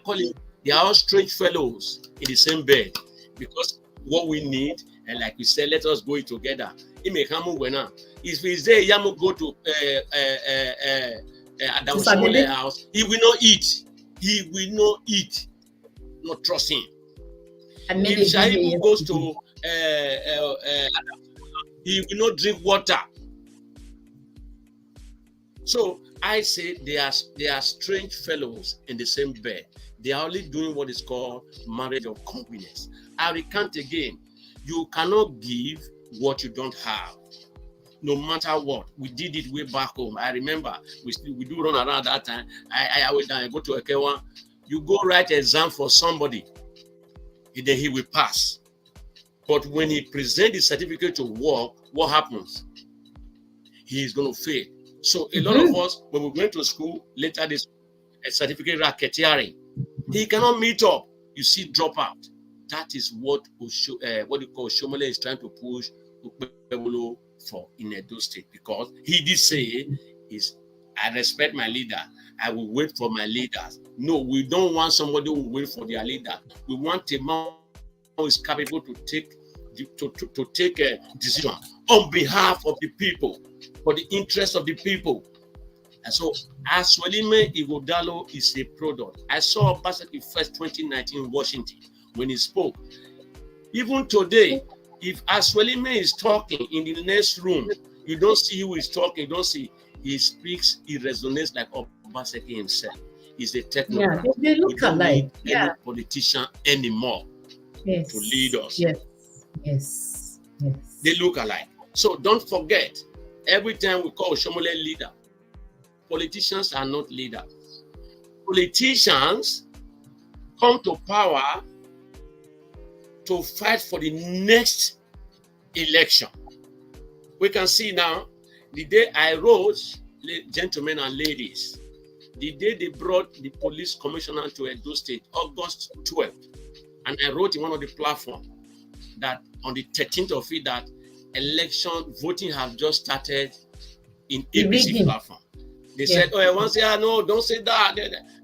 S4: call it, they are all strange fellows in the same bed, because what we need, and like we said, let us go it together. If we say Yamu go to Adam's house, he will not eat. He will not eat. Not trust him. If Shaibu goes to he will not drink water. So I say they are strange fellows in the same bed. They are only doing what is called marriage of convenience. I recount again, you cannot give what you don't have. No matter what. We did it way back home. I remember we do run around that time. I go to Ekewa. You go write an exam for somebody, then he will pass. But when he presents the certificate to work, what happens? He is going to fail. So a lot of us, when we went to school, later this certificate racketeering, he cannot meet up. You see, drop out. That is what you call Shomole is trying to push for in Edo State, because he did say I respect my leader. I will wait for my leaders. No, we don't want somebody who will wait for their leader. We want a man who is capable to take a decision on behalf of the people, for the interest of the people. And so Asue Ighodalo is a product. I saw Obaseki first 2019 in Washington when he spoke. Even today, if Asue is talking in the next room, you don't see who is talking, you don't see. He speaks, he resonates like Obaseki himself. He's a technocrat.
S3: Yeah, they look alike.
S4: Any politician anymore to lead us.
S3: Yes.
S4: They look alike. So don't forget, every time we call Oshomole leader, politicians are not leaders. Politicians come to power to fight for the next election. We can see now, the day I rose, gentlemen and ladies, the day they brought the police commissioner to Edo State, August 12th, and I wrote in one of the platforms that on the 13th of it, that election voting have just started in APC platform. They said, oh, I want to say, no, don't say that.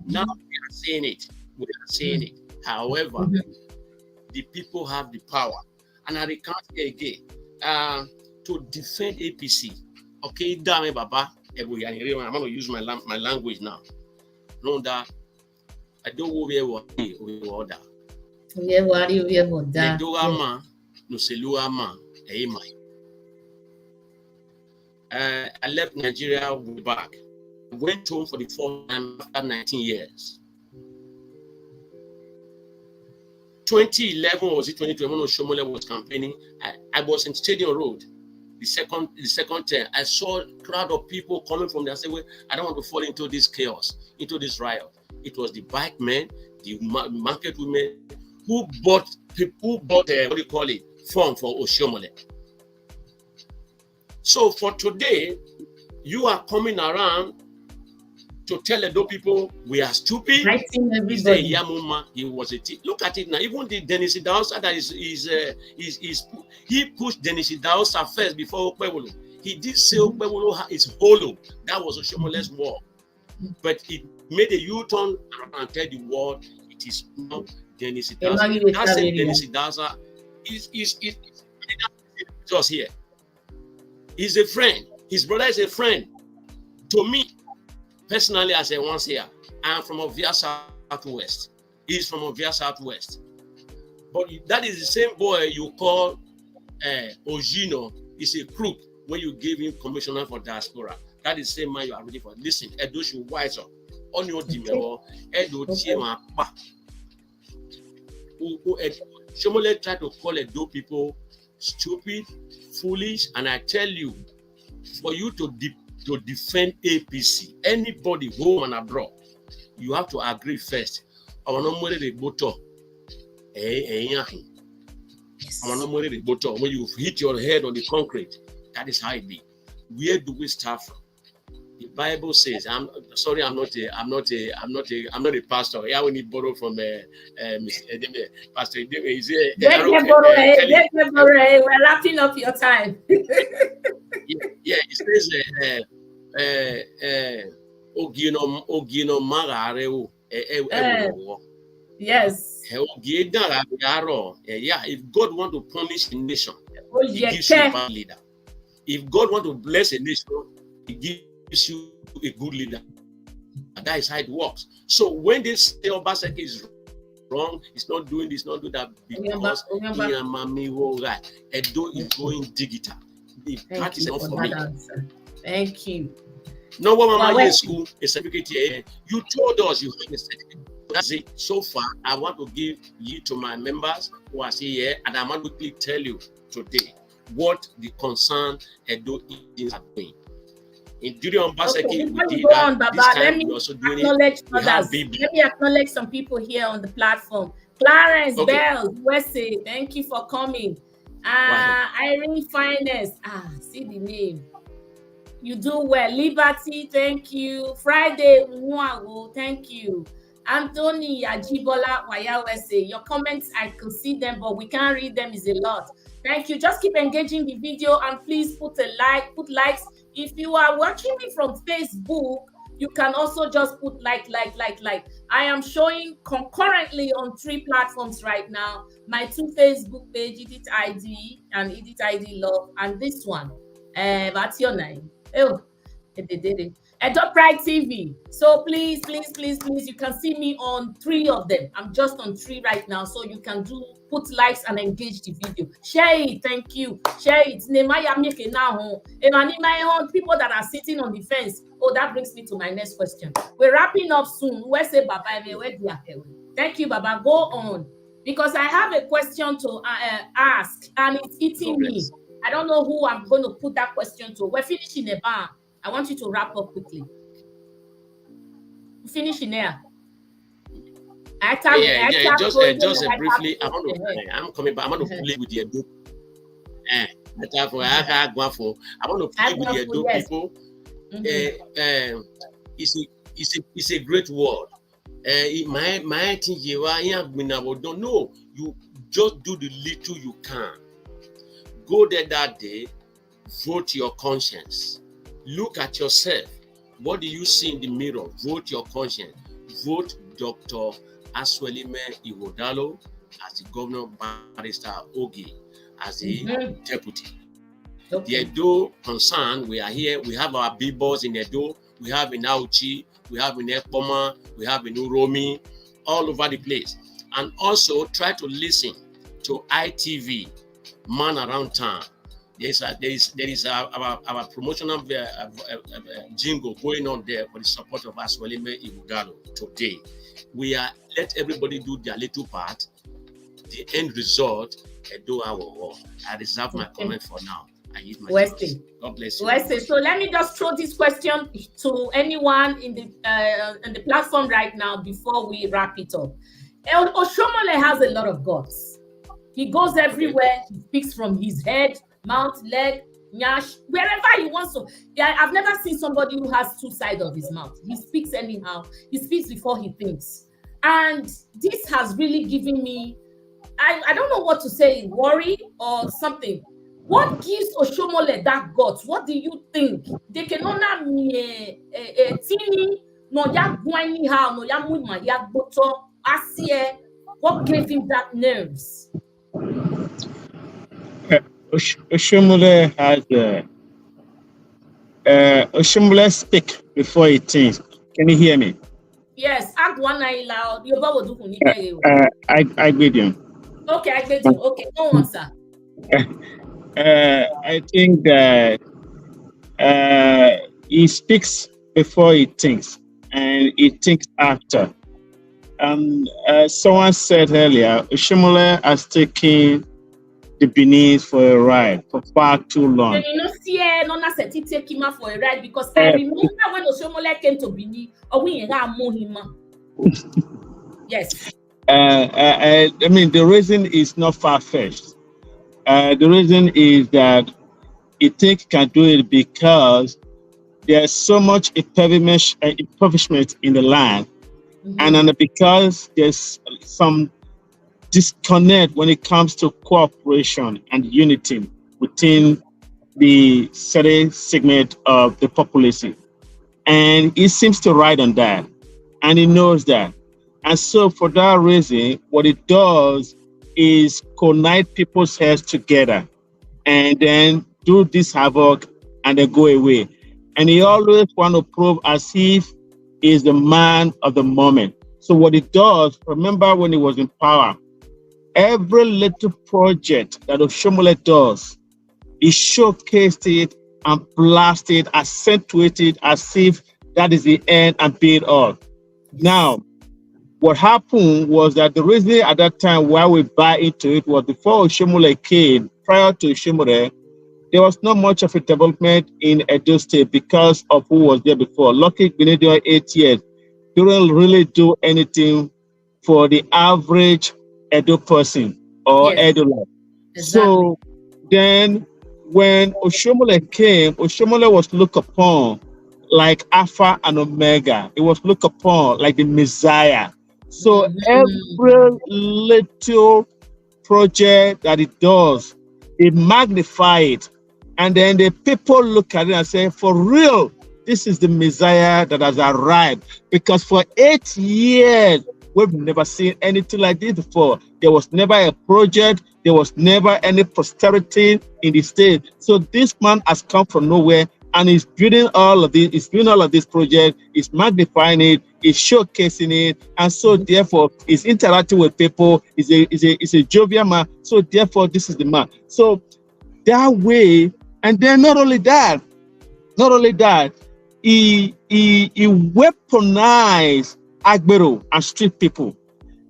S4: Now we are saying it. We are saying it. However, the people have the power. And I recount it again. To defend APC. Okay, damn Baba. I'm going to use my language now. Know that I don't worry order. I left Nigeria, we're back. I went home for the first time after 19 years. 2011 was it 2012 when Oshomole was campaigning? I was in Stadium Road. The second term, I saw a crowd of people coming from there. I said, well, I don't want to fall into this chaos, into this riot. It was the bike men, the market women who bought what do you call it, form for Oshomole. So for today, you are coming around to tell Edo people we are stupid.
S3: Everybody.
S4: Yamuma, he was a thief. Look at it now. Even the Dennis Idahosa that he pushed Dennis Idahosa first before Okpebolo. He did say Okpebolo is hollow. That was Oshomole's war. But it made a U-turn and tell the world it is now Dennis Idahosa. That same Dennis Idahosa is just here. He's a friend. His brother is a friend. To me, personally, as I once here, I am from Ovia Southwest. He's from Ovia Southwest. But that is the same boy you call Ogie. No, is a crook when you give him commissioner for diaspora. That is the same man you are ready for. Listen, Edo should wise up. On your demo, Edo Chema. Shomole tried to call Edo people stupid, foolish, and I tell you, for you to defend APC, anybody home and abroad, you have to agree first. When you hit your head on the concrete, that is how it be. Where do we start from? The Bible says, I'm sorry, I'm not a pastor. I will need borrow from Pastor Edeme.
S3: We're wrapping up your time.
S4: Yeah, it says Ogie no marareu.
S3: Yes.
S4: Yeah, if God want to punish a nation, he gives you a bad leader. If God want to bless a nation, he gives you a good leader. And that is how it works. So when they say Obaseki is wrong, he's not doing this, not doing that, because Edo is going digital. That is not for me.
S3: Thank you.
S4: No one in school, a certificate here. You told us you have a certificate. That's it. So far, I want to give you to my members who are here, and I want to quickly tell you today what the concern Edo is doing. During Obaseki, we did that. This time we also doing it.
S3: Let me acknowledge some people here on the platform. Clarence Bell, USA, thank you for coming. Irene Finest, see the name. You do well. Liberty, thank you. Friday Nwago, thank you. Anthony Ajibola Wayawese, your comments, I can see them, but we can't read them, is a lot. Thank you. Just keep engaging the video and please put a like, put likes. If you are watching me from Facebook, You can also just put like. I am showing concurrently on 3 platforms right now. My 2 Facebook page, Edit ID and Edit ID Love, and this one. That's your name. Oh, they did it. Edo Pride TV. So please, you can see me on 3 of them. I'm just on 3 right now, so you can put likes and engage the video. Share it, thank you. Share it. People that are sitting on the fence. Oh, that brings me to my next question. We're wrapping up soon. Where's the Baba? Thank you, Baba. Go on, because I have a question to ask, and it's eating me. I don't know who I'm going to put that question to. We're finishing a bar. I want you to wrap up quickly. Finish in there.
S4: Just briefly. I'm coming back. I want to play with the Edo. I want to play with the Edo people. It's a great word. My thing don't know. You just do the little you can. Go there that day. Vote your conscience. Look at yourself. What do you see in the mirror? Vote your conscience. Vote Dr. Asue Ighodalo as the governor, Barrister Ogie as the deputy. Okay. The Edo concern, we are here. We have our billboards in Edo. We have in Auchi. We have in Ekpoma. We have in Uromi. All over the place. And also try to listen to ITV, Man Around Town. There is our promotional jingle going on there for the support of Asue Ighodalo today. We are let everybody do their little part. The end result, Edo our war. I reserve my comment for now. I use my God bless you.
S3: So let me just throw this question to anyone in the platform right now before we wrap it up. Oshomole has a lot of guts. He goes everywhere. He speaks from his head, mouth, leg, nyash, wherever he wants to. Yeah, I've never seen somebody who has 2 sides of his mouth. He speaks anyhow. He speaks before he thinks. And this has really given me, I don't know what to say, worry or something. What gives Oshomole that guts? What do you think? They can honor me tini no ya gwani ha no ya muma ya boto asie. What gave him that nerves?
S7: Oshomole has Oshomole speak before he thinks. Can you hear me?
S3: Yes, act one eye loud.
S7: I get you.
S3: Okay, I get you. Okay, go on, sir.
S7: I think that he speaks before he thinks, and he thinks after. Someone said earlier, Oshomole has taken the Benin for a ride for far too long.
S3: And you know, take him for a ride because I remember when Oshomole came to Benin, yes.
S7: I mean, the reason is not far-fetched. The reason is that he thinks he can do it because there's so much impoverishment in the land, and because there's some disconnect when it comes to cooperation and unity within the certain segment of the population. And he seems to ride on that, and he knows that. And so for that reason, what it does is connect people's heads together and then do this havoc and then go away. And he always want to prove as if he's the man of the moment. So what it does, remember when he was in power, every little project that Oshomole does, he showcased it and blasted, accentuated as if that is the end and be it all. Now, what happened was that the reason at that time why we buy into it was before Oshomole came, prior to Oshomole, there was not much of a development in Edo State because of who was there before. Lucky been there 8 years. They don't really do anything for the average Edo person or Edo life. Exactly. So then when Oshomole came, Oshomole was looked upon like Alpha and Omega. It was looked upon like the Messiah. So every little project that it does, it magnifies it. And then the people look at it and say, for real, this is the Messiah that has arrived. Because for 8 years, we've never seen anything like this before. There was never a project. There was never any prosperity in the state. So this man has come from nowhere and he's building all of this. He's doing all of this project. He's magnifying it. He's showcasing it. And so therefore, he's interacting with people. He's a jovial man. So therefore, this is the man. So that way, and then not only that, he weaponized Agbero and street people.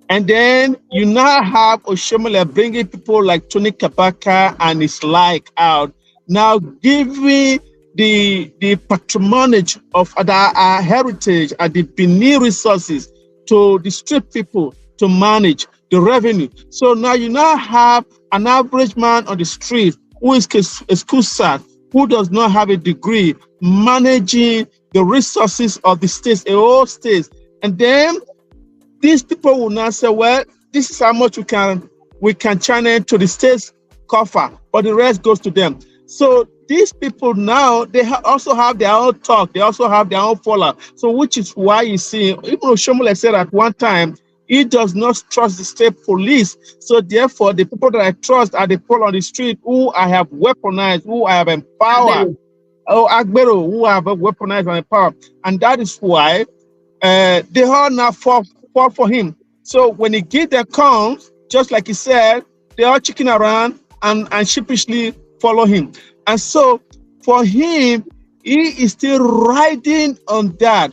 S7: And then you now have Oshomole bringing people like Tony Kabaka and his like out, now giving the patronage of our heritage and the Benin resources to the street people to manage the revenue. So now you now have an average man on the street who is a school sat, who does not have a degree, managing the resources of the states, the whole states. And then these people will now say, well, this is how much we can channel to the state's coffer, but the rest goes to them. So these people now, they also have their own talk. They also have their own follower. So which is why you see, even though Shomole said at one time, he does not trust the state police. So therefore, the people that I trust are the people on the street who I have weaponized, who I have empowered. Agbero, who I have weaponized and empowered. And that is why they all now fall for him. So when he get their comes, just like he said, they all chicken around and sheepishly follow him. And so for him, he is still riding on that.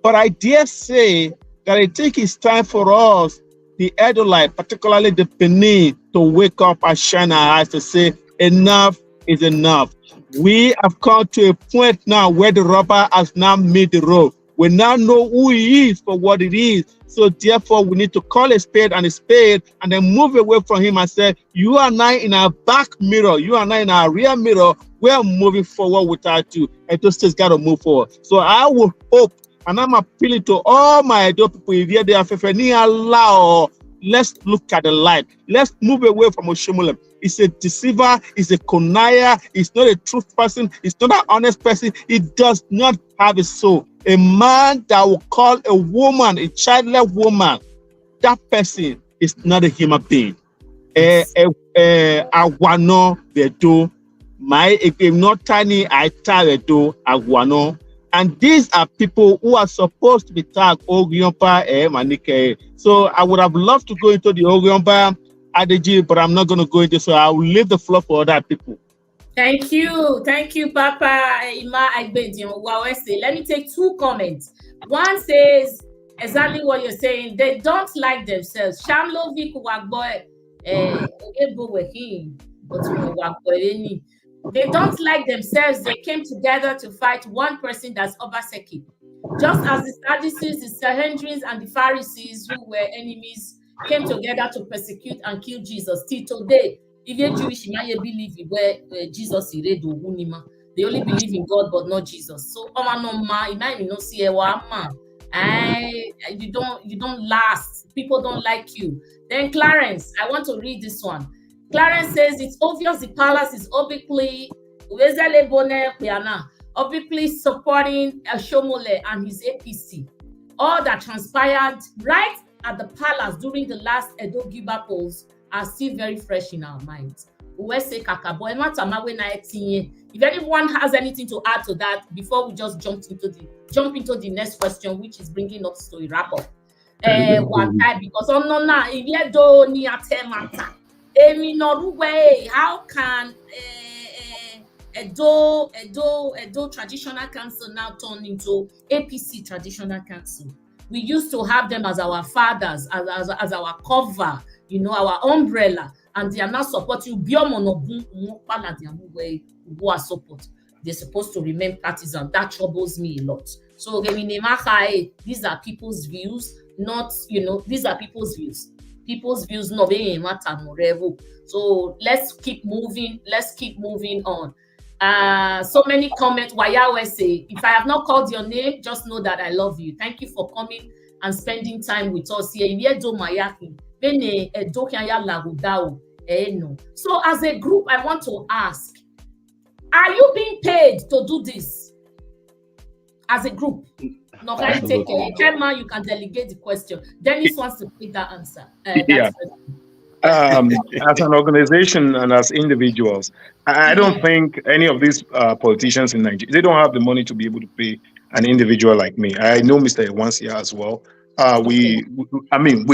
S7: But I dare say that I think it's time for us, the Edoite, particularly the Benin, to wake up and shine our eyes to say, enough is enough. We have come to a point now where the rubber has now made the road. We now know who he is for what it is. So therefore, we need to call a spade and then move away from him and say, you are now in our back mirror. You are now in our rear mirror. We are moving forward without you. And those states got to move forward. So I will hope, and I'm appealing to all my Edo people, if they are allow, let's look at the light. Let's move away from Oshomole. He's a deceiver, he's a connier, he's not a truth person, he's not an honest person, he does not have a soul. A man that will call a woman, a childless woman, that person is not a human being. Awano bedo, my not tiny, I tell do Awano. And these are people who are supposed to be tagged Ogiompa Manike. So I would have loved to go into the Ogiompa Adeji, but I'm not going to go into, so I will leave the floor for other people.
S3: Thank you, Papa Ima Agbedion. Let me take two comments. One says exactly what you're saying. They don't like themselves. Shamlovic Wagboy, they don't like themselves. They came together to fight one person, that's Obaseki. Just as the Sadducees, the Sanhedrin, and the Pharisees, who were enemies, came together to persecute and kill Jesus. Till today, even Jewish man believe where Jesus is. They only believe in God, but not Jesus. So, you don't last. People don't like you. Then Clarence, I want to read this one. Clarence says it's obvious the palace is obviously supporting Oshomole and his APC. All that transpired right at the palace during the last Edo Guber polls are still very fresh in our minds. If anyone has anything to add to that before we just jump into the next question, which is bringing up story wrap up. Because how can Edo Traditional Council now turn into APC Traditional Council? We used to have them as our fathers, as our cover, our umbrella, and they are now supporting who are support. They're supposed to remain partisan. That troubles me a lot. So these are people's views, not, these are people's views. People's views no matter. So let's keep moving. Let's keep moving on. So many comments. Wayawe say, if I have not called your name, just know that I love you. Thank you for coming and spending time with us here. So as a group, I want to ask, are you being paid to do this? as a group. No, can you take a chairman? You can delegate the question. Dennis wants to take that answer.
S5: As an organization and as individuals, I don't think any of these politicians in Nigeria, they don't have the money to be able to pay an individual like me. I know Mr. Ewansia as well. We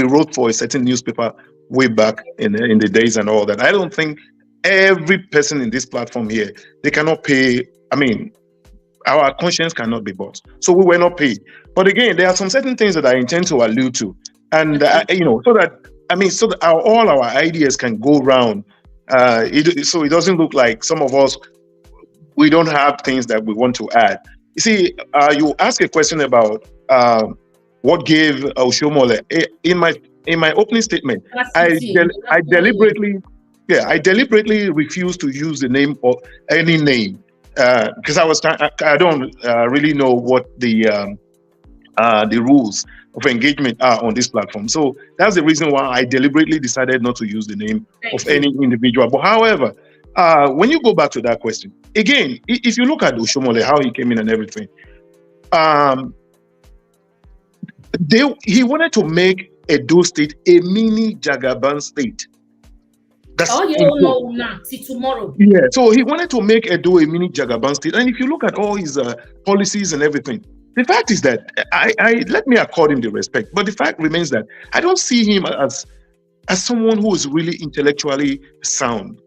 S5: wrote for a certain newspaper way back in the days and all that. I don't think every person in this platform here, they cannot pay. Our conscience cannot be bought. So we were not paid. But again, there are some certain things that I intend to allude to. And, so that all our ideas can go round. So it doesn't look like some of us, we don't have things that we want to add. You see, you ask a question about what gave Oshiomhole. In my opening statement, I deliberately refused to use the name or any name because I don't really know what the rules of engagement are on this platform. So that's the reason why I deliberately decided not to use the name of any individual. But however, when you go back to that question, again, if you look at Oshiomhole, how he came in and everything, he wanted to make Edo State a mini Jagaban state. That's
S3: tomorrow.
S5: Yeah, so he wanted to make Edo a mini Jagaban state. And if you look at all his policies and everything, the fact is that I let me accord him the respect, but the fact remains that I don't see him as someone who is really intellectually sound.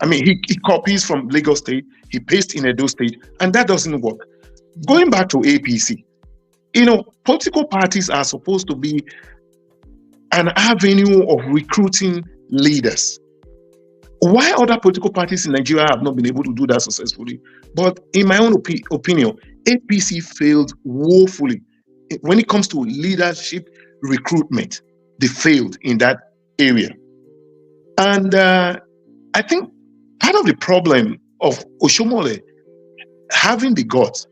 S5: He copies from Lagos State, he pastes in Edo State, and that doesn't work. Going back to APC, political parties are supposed to be an avenue of recruiting leaders. Why other political parties in Nigeria have not been able to do that successfully? But in my own opinion, APC failed woefully when it comes to leadership recruitment. They failed in that area. And I think part of the problem of Oshiomhole having the guts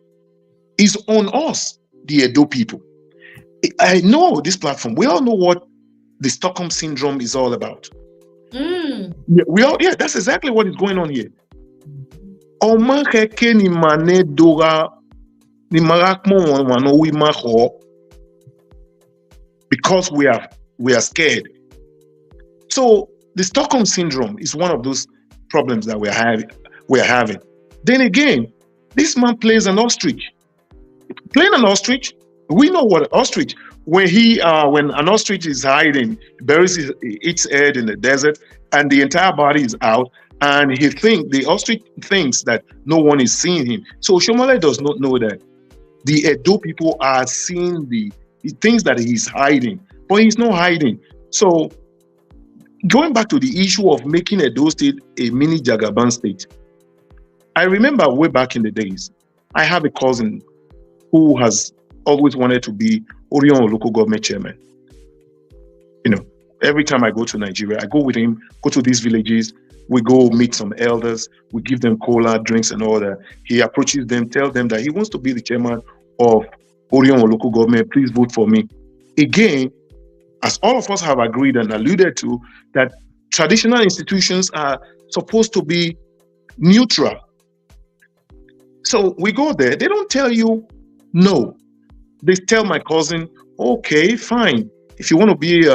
S5: is on us, the Edo people. I know this platform, we all know what the Stockholm Syndrome is all about. That's exactly what is going on here. Because we are scared. So the Stockholm Syndrome is one of those problems that we're having. Then again, this man plays an ostrich. Playing an ostrich, we know what ostrich. When an ostrich is hiding, buries its head in the desert, and the entire body is out, and the ostrich thinks that no one is seeing him. So Oshiomhole does not know that the Edo people are seeing he thinks that he's hiding, but he's not hiding. So going back to the issue of making Edo State a mini Jagaban state, I remember way back in the days, I have a cousin who has always wanted to be Orion local government chairman. Every time I go to Nigeria, I go with him, go to these villages, we go meet some elders, we give them cola, drinks and all that. He approaches them, tell them that he wants to be the chairman of Orion local government, please vote for me. Again, as all of us have agreed and alluded to, that traditional institutions are supposed to be neutral. So we go there, they don't tell you no. They tell my cousin, okay, fine. If you want to be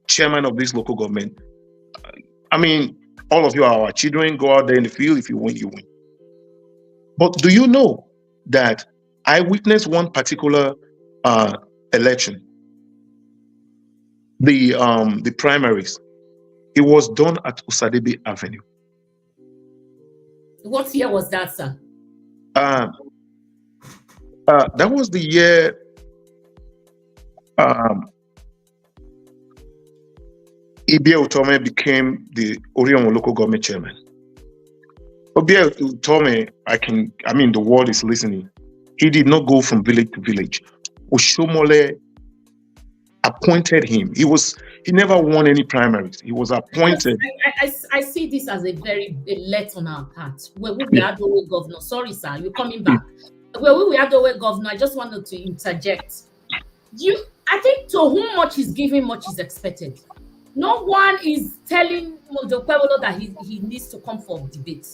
S5: chairman of this local government, all of you are our children, go out there in the field. If you win, you win. But do you know that I witnessed one particular election, the primaries. It was done at Usadebe Avenue.
S3: What year was that, sir?
S5: That was the year Ibia Utome became the Orion local government chairman. Ibia Utome, the world is listening. He did not go from village to village. Oshiomhole appointed him. He never won any primaries. He was appointed.
S3: I see this as a very let on our part. Where we had the way governor. Sorry, sir, you're coming back. Where we had the way governor, I just wanted to interject. I think to whom much is given, much is expected. No one is telling the Pueblo that he needs to come for debate.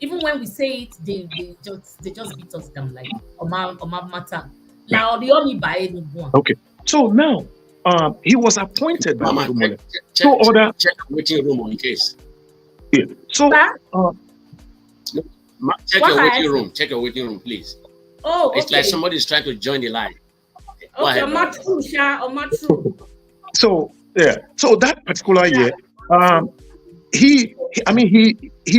S3: Even when we say it, they just beat us down like Oma matter. Now the only buy anyone.
S5: Okay. So now he was appointed by
S4: Mama,
S5: Oshomole.
S4: check the waiting room in case.
S5: Yeah. So
S4: check your waiting room. Check your waiting room, please.
S3: Oh, okay.
S4: It's like somebody is trying to join the line.
S3: Okay,
S5: so yeah. So that particular year, he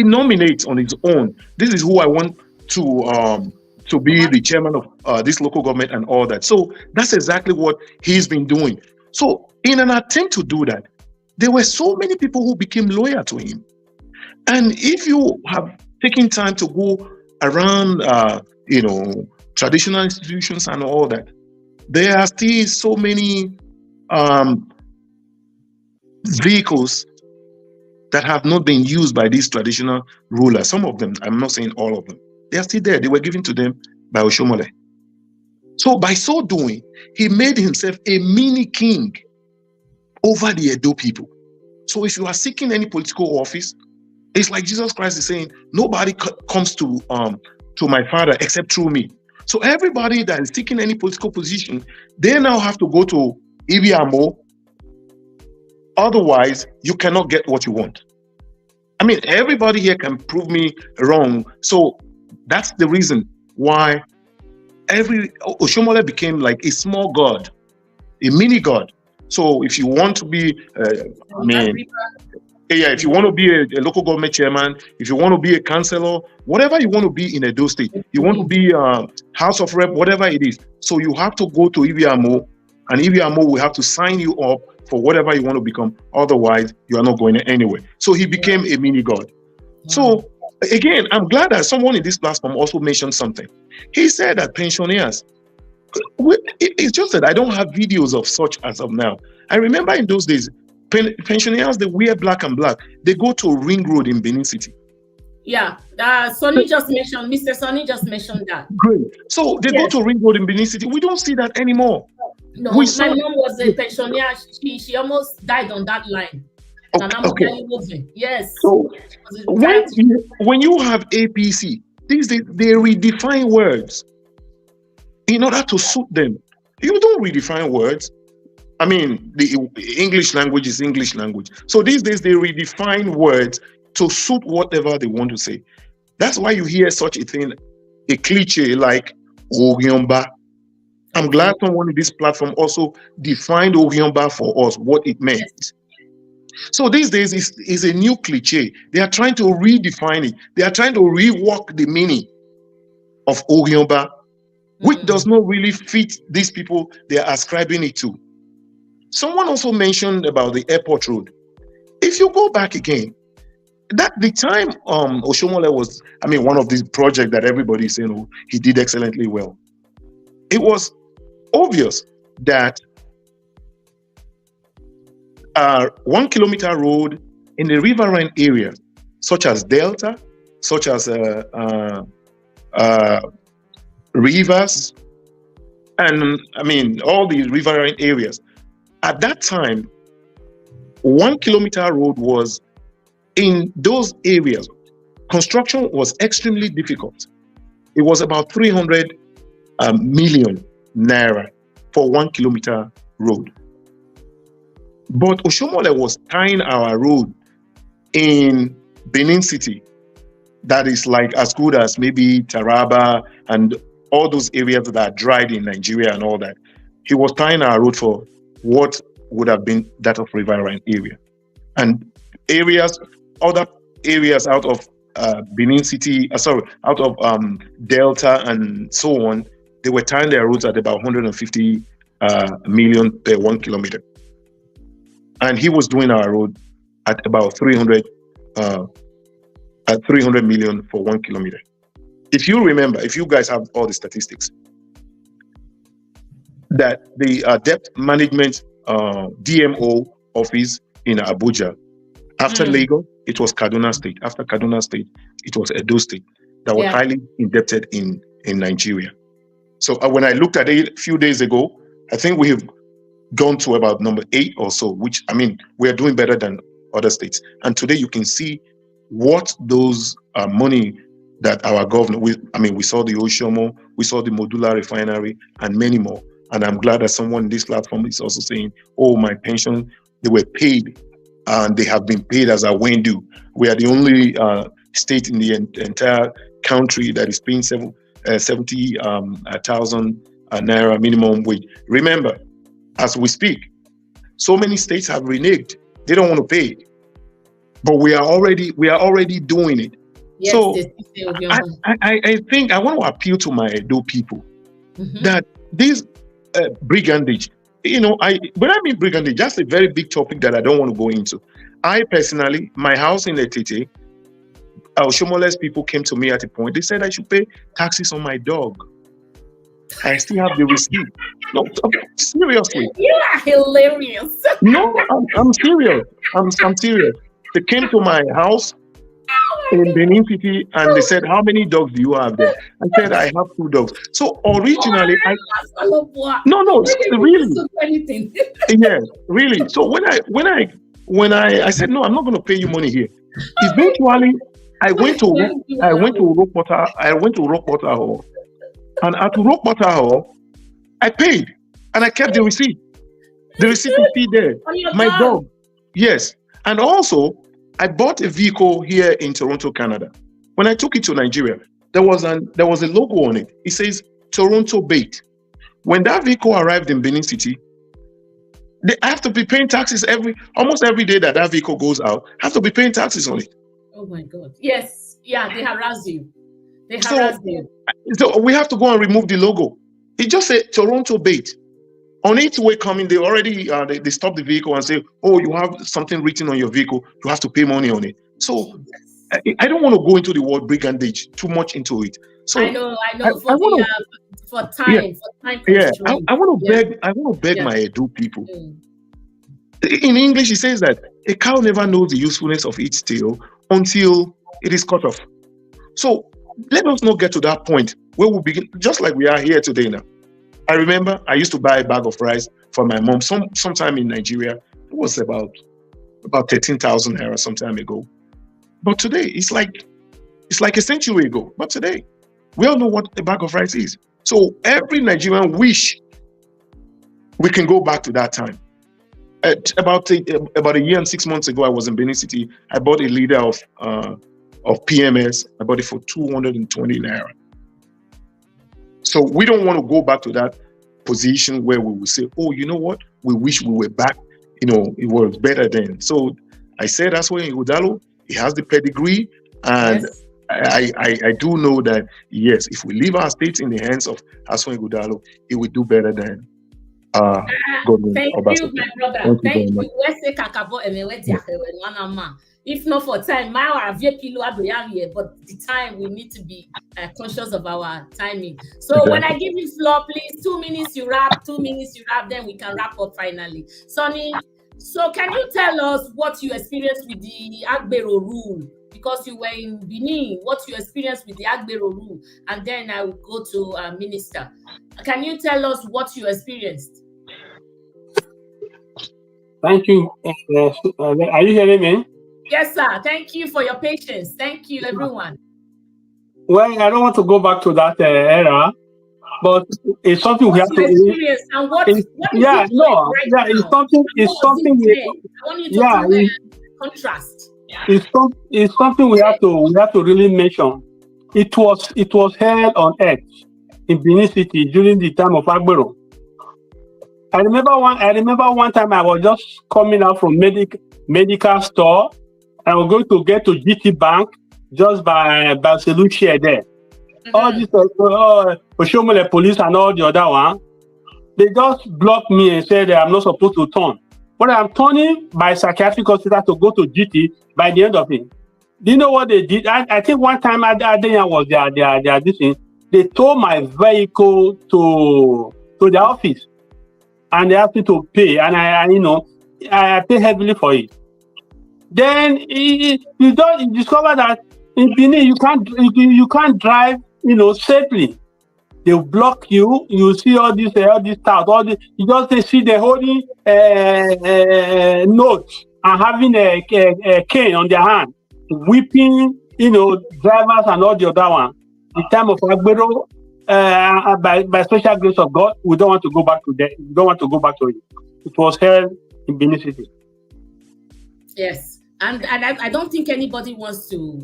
S5: nominates on his own. This is who I want to be the chairman of this local government and all that. So that's exactly what he's been doing. So in an attempt to do that, there were so many people who became loyal to him. And if you have taken time to go around, traditional institutions and all that, there are still so many vehicles that have not been used by these traditional rulers. Some of them, I'm not saying all of them, they are still there. They were given to them by Oshomole. So by so doing, he made himself a mini king over the Edo people. So if you are seeking any political office, it's like Jesus Christ is saying, nobody comes to my Father except through me. So everybody that is seeking any political position, they now have to go to Ibiamo. Otherwise, you cannot get what you want. I mean, everybody here can prove me wrong. So that's the reason why Oshomole became like a small god, a mini god. So if you want to be, if you want to be a local government chairman, if you want to be a councillor, whatever you want to be in Edo State, you want to be House of Rep, whatever it is. So you have to go to Ibiamo, and Ibiamo will have to sign you up for whatever you want to become. Otherwise, you are not going anywhere. So he became a mini god. Wow. So again, I'm glad that someone in this platform also mentioned something. He said that pensioners, it's just that I don't have videos of such as of now. I remember in those days, pensioners, they wear black and black. They go to Ring Road in Benin City.
S3: Yeah, Sonny just mentioned, Mr. Sonny just mentioned that.
S5: Great. So they go to Ring Road in Benin City. We don't see that anymore.
S3: No, my mom was a pensioner. She almost died on that line.
S5: Okay.
S3: Yes.
S5: So when you have APC, these they redefine words in order to suit them. You don't redefine words. I mean, the English language is English language. So these days they redefine words to suit whatever they want to say. That's why you hear such a thing, a cliche like Ogiomba. I'm glad someone in this platform also defined Ogiomba for us, what it meant. Yes. So these days is a new cliche. They are trying to redefine it. They are trying to rework the meaning of Ogiomba, which does not really fit these people they are ascribing it to. Someone also mentioned about the airport road. If you go back again, that the time Oshomole was, one of these projects that everybody is saying, he did excellently well. It was obvious that 1 kilometer road in the riverine area, such as Delta, such as rivers, and all the riverine areas. At that time, 1 kilometer road was in those areas. Construction was extremely difficult. It was about 300 million naira for 1 kilometer road. But Oshomole was tying our road in Benin City that is like as good as maybe Taraba and all those areas that are dried in Nigeria and all that. He was tying our road for what would have been that of riverine area. And other areas out of Benin City, out of Delta and so on, they were tying their roads at about 150 million per 1 kilometer. And he was doing our road at about 300 million for 1 kilometer. If you remember, if you guys have all the statistics, that the debt management DMO office in Abuja, after Lagos, it was Kaduna State. After Kaduna State, it was Edo State that were highly indebted in Nigeria. So when I looked at it a few days ago, I think we have gone to about number 8 or so, which, we are doing better than other states. And today you can see what those money that our governor, we saw the Oshomo, we saw the modular refinery, and many more. And I'm glad that someone in this platform is also saying, oh, my pension, they were paid, and they have been paid as a Wendu. We are the only state in the entire country that is paying 70,000 naira minimum wage. Remember, as we speak, so many states have reneged. They don't want to pay it. But we are already doing it.
S3: Yes,
S5: so I think I want to appeal to my Edo people that this brigandage, when I mean brigandage, that's a very big topic that I don't want to go into. I personally, my house in Etete, Shomoles people came to me at a point. They said I should pay taxes on my dog. I still have the receipt. No, seriously.
S3: You are hilarious.
S5: No, I'm serious. I'm serious. They came to my house in Benin City and they said, how many dogs do you have there? I said, I have 2 dogs. So originally, really. Yes, really. So when I said, no, I'm not going to pay you money here. Eventually, I went to Rockwater Hall. And at Rockwater Hall, I paid and I kept the receipt. The receipt is still there. My dog. Yes. And also, I bought a vehicle here in Toronto, Canada. When I took it to Nigeria, there was a logo on it. It says Toronto Bait. When that vehicle arrived in Benin City, I have to be paying taxes almost every day that vehicle goes out. I have to be paying taxes on it.
S3: Oh my God. Yes. Yeah, they harass you.
S5: So we have to go and remove the logo. It just said Toronto Bait. On its way coming, they already they stop the vehicle and say, oh, you have something written on your vehicle. You have to pay money on it. So I don't want to go into the word brigandage too much into it. So
S3: I know. For time.
S5: Yeah, I want to beg my Edo people. In English, it says that a cow never knows the usefulness of its tail until it is cut off. So let us not get to that point where we begin, just like we are here today now. I remember I used to buy a bag of rice for my mom sometime in Nigeria. It was about 13,000 naira some time ago. But today, it's like a century ago. But today, we all know what a bag of rice is. So every Nigerian wish we can go back to that time. About a year and 6 months ago, I was in Benin City. I bought a liter of PMS. I bought it for 220 naira. So we don't want to go back to that position where we will say, oh, you know what? We wish we were back. It was better then. So I said Asue Ighodalo, he has the pedigree. And yes. I do know that, yes, if we leave our state in the hands of Asue Ighodalo, it will do better than government.
S3: Thank you, my brother. Thank you. If not for time, but the time we need to be conscious of our timing. So when I give you floor, please, 2 minutes you wrap, 2 minutes you wrap, then we can wrap up finally. Sonny, so can you tell us what you experienced with the Agbero rule? Because you were in Benin, what you experienced with the Agbero rule, and then I will go to Minister. Can you tell us what you experienced?
S8: Thank you. Are you hearing me?
S3: Yes, sir. Thank you for your patience. Thank you, everyone.
S8: Well, I don't want to go back to that era, but it's something we have to
S3: experience. And what is
S8: it's something. It's something.
S3: I want you to do contrast.
S8: It's something we have to really mention. It was held on Earth in Benin City during the time of Agbero. I remember one time I was just coming out from medical store. I was going to get to GT Bank just by Solution there. All this Oshomole police and all the other one, they just blocked me and said that I'm not supposed to turn. But I'm turning by psychiatric hospital to go to GT by the end of it. Do you know what they did? I think one time Adenya was there this thing. They towed my vehicle to the office and they asked me to pay, and I pay heavily for it. Then you discover that in Benin you can't drive safely. They block you. You see all this stuff. You just see the holding notes and having a cane on their hand, whipping drivers and all the other one. The time of Agbero, by special grace of God, we don't want to go back to that. We don't want to go back to it. It was held in Benin City.
S3: Yes, and I don't think anybody wants to.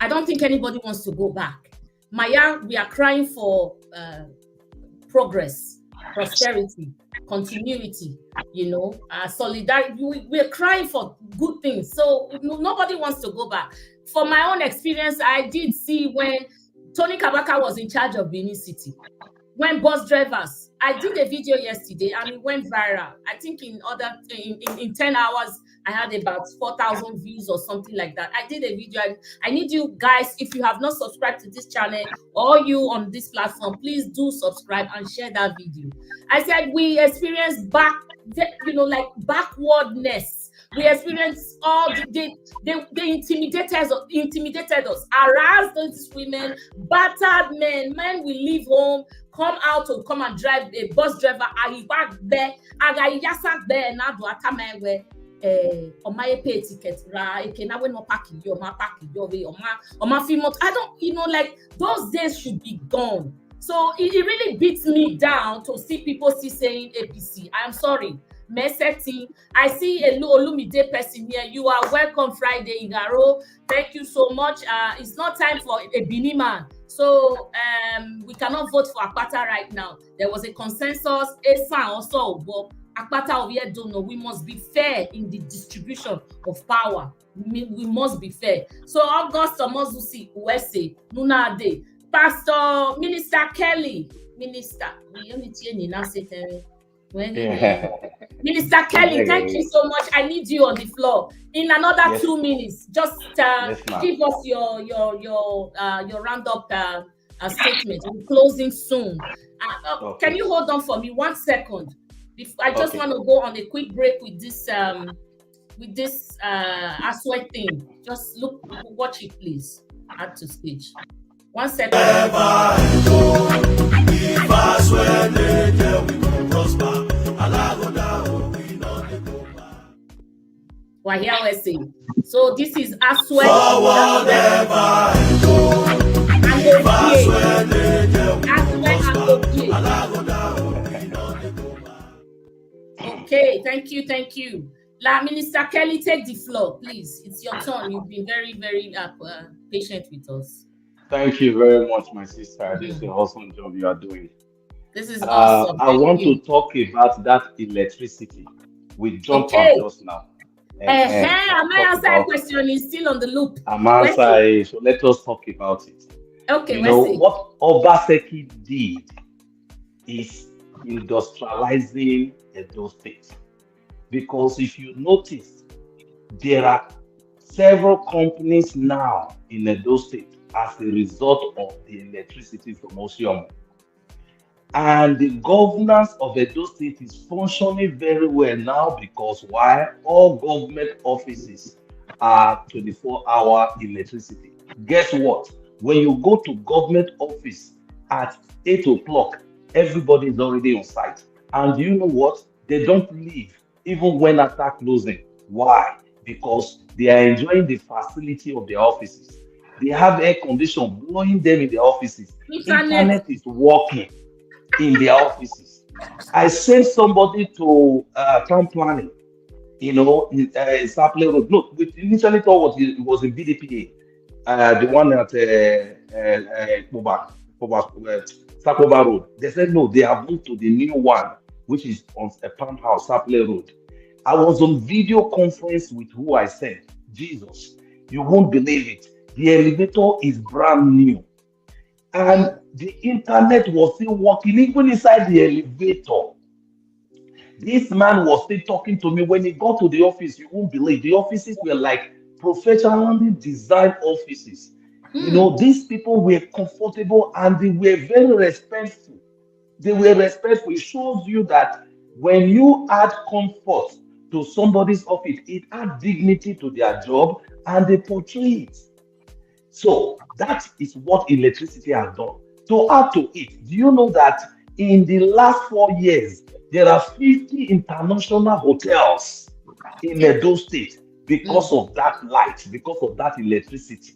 S3: I don't think anybody wants to go back. Maya, we are crying for progress, prosperity, continuity. Solidarity. We're crying for good things. So nobody wants to go back. From my own experience, I did see when Tony Kabaka was in charge of Benin City. When bus drivers, I did a video yesterday and it went viral. I think in 10 hours, I had about 4,000 views or something like that. I did a video. I need you guys, if you have not subscribed to this channel or you on this platform, please do subscribe and share that video. I said we experienced backwardness. We experienced all they intimidated us, harassed those women, battered men. Men will leave home, come out to come and drive a bus driver. I back there, I yasak there now do atamawe on my pay ticket. Right? Okay, now we're not packing your way on my female. I don't, like those days should be gone. So it really beats me down to see people still saying APC. I'm sorry. Messaging. I see a Olumide person here. You are welcome Friday, Igaro. Thank you so much. It's not time for a Bini man. So we cannot vote for Akpata right now. There was a consensus. Also, but Akpata over here don't know. We must be fair in the distribution of power. We must be fair. So August Omozusi, USA, Nuna Ade, Pastor Minister Kelly, Minister. Minister Kelly, thank you so much. I need you on the floor in another 2 minutes. Just give us your roundup statement. We're closing soon. Can you hold on for me 1 second? I just want to go on a quick break with this Asue thing. Just watch it, please. Add to stage. 1 second. So this is Asue Okay, thank you. La Minister Kelly, take the floor, please. It's your turn. You've been very, very patient with us.
S6: Thank you very much, my sister. This is an awesome job you are doing.
S3: This is awesome.
S6: I want to talk about that electricity. We jumped on just now.
S3: My answer question is still on the loop.
S6: So let us talk about it.
S3: Okay,
S6: what Obaseki did is industrializing Edo State. Because if you notice, there are several companies now in Edo State as a result of the electricity from Ocean. And the governance of Edo State is functioning very well now because why? All government offices are 24-hour electricity. Guess what? When you go to government office at 8 o'clock, everybody is already on site. And you know what? They don't leave even when after closing. Why? Because they are enjoying the facility of their offices. They have air conditioning blowing them in their offices. Internet is working in their offices. I sent somebody to town planning, in Saple Road. Look, we initially thought it was in BDPA, the one at Sakoba Road. They said no, they have moved to the new one, which is on a townhouse, Saple Road. I was on video conference with who I sent. Jesus, you won't believe it. The elevator is brand new. And the internet was still working even inside the elevator. This man was still talking to me. When he got to the office, you won't believe. The offices were like professionally designed offices. These people were comfortable and they were very respectful. It shows you that when you add comfort to somebody's office, it adds dignity to their job and they portray it. So that is what electricity has done. To add to it, do you know that in the last 4 years, there are 50 international hotels in Edo State because of that light, because of that electricity?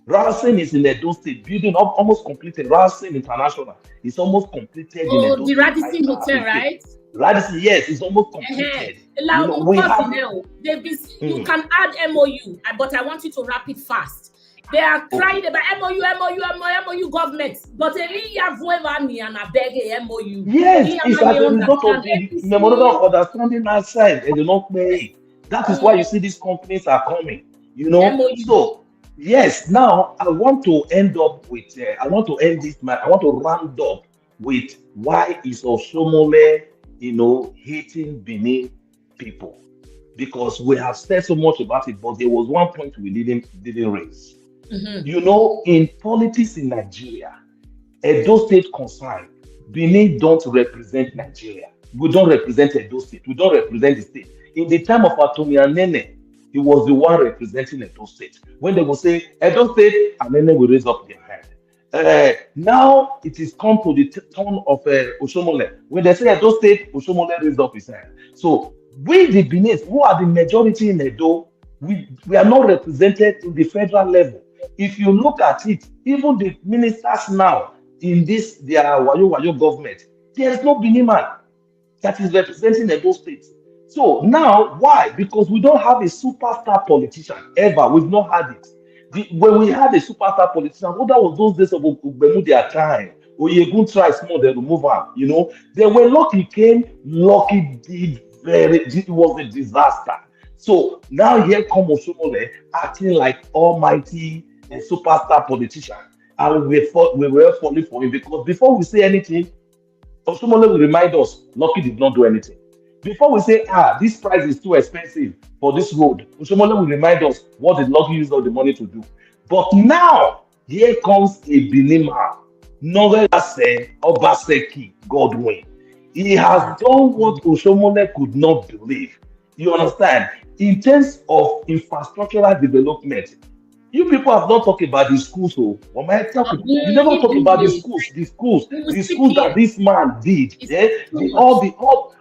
S6: Ralston is in Edo State, building up almost completed. Ralston International is almost completed in Edo
S3: the
S6: State.
S3: Radisson Hotel, right?
S6: Radisson, yes, it's almost completed. You know, we have,
S3: you can add MOU, but I want you to wrap it fast. They are crying about MOU government, but they have money and a beg MOU.
S6: Yes, it's like a result of the memorandum of understanding outside, and they don't pay. That is why you see these companies are coming. You know, MOU. So yes, now I want to end up with. I want to end this. I want to round up with why is Osomole, you know, hating Benin people, because we have said so much about it, but there was one point we didn't raise. You know, in politics in Nigeria, Edo State concerned, Benin don't represent Nigeria. We don't represent Edo State. We don't represent the state. In the time of Atomi Anene, he was the one representing Edo State. When they will say Edo State, Anene will raise up their hand. Now it is come to the turn of Osomole. When they say Edo State, Osomole raised up his hand. So we, the Benin, who are the majority in Edo, we are not represented in the federal level. If you look at it, even the ministers now in this their Wayo government, there is no Benin man that is representing Edo State. So now, why? Because we don't have a superstar politician ever. We've not had it. When we had a superstar politician, that was those days of Ugbemu their time. Oyegun tried small, they remove him. You know, then when Lucky came, Lucky did it was a disaster. So now here comes Osomole acting like almighty and superstar politician, and we were falling for him, because before we say anything, Osomole will remind us Lucky did not do anything. Before we say, this price is too expensive for this road, Osomole will remind us what did Lucky use all the money to do. But now here comes a Benin man, Nogase Obaseki Godwin. He has done what Osomole could not believe. You understand? In terms of infrastructural development, you people have not talked about the schools. So, you never talk about the schools that this man did. Yeah?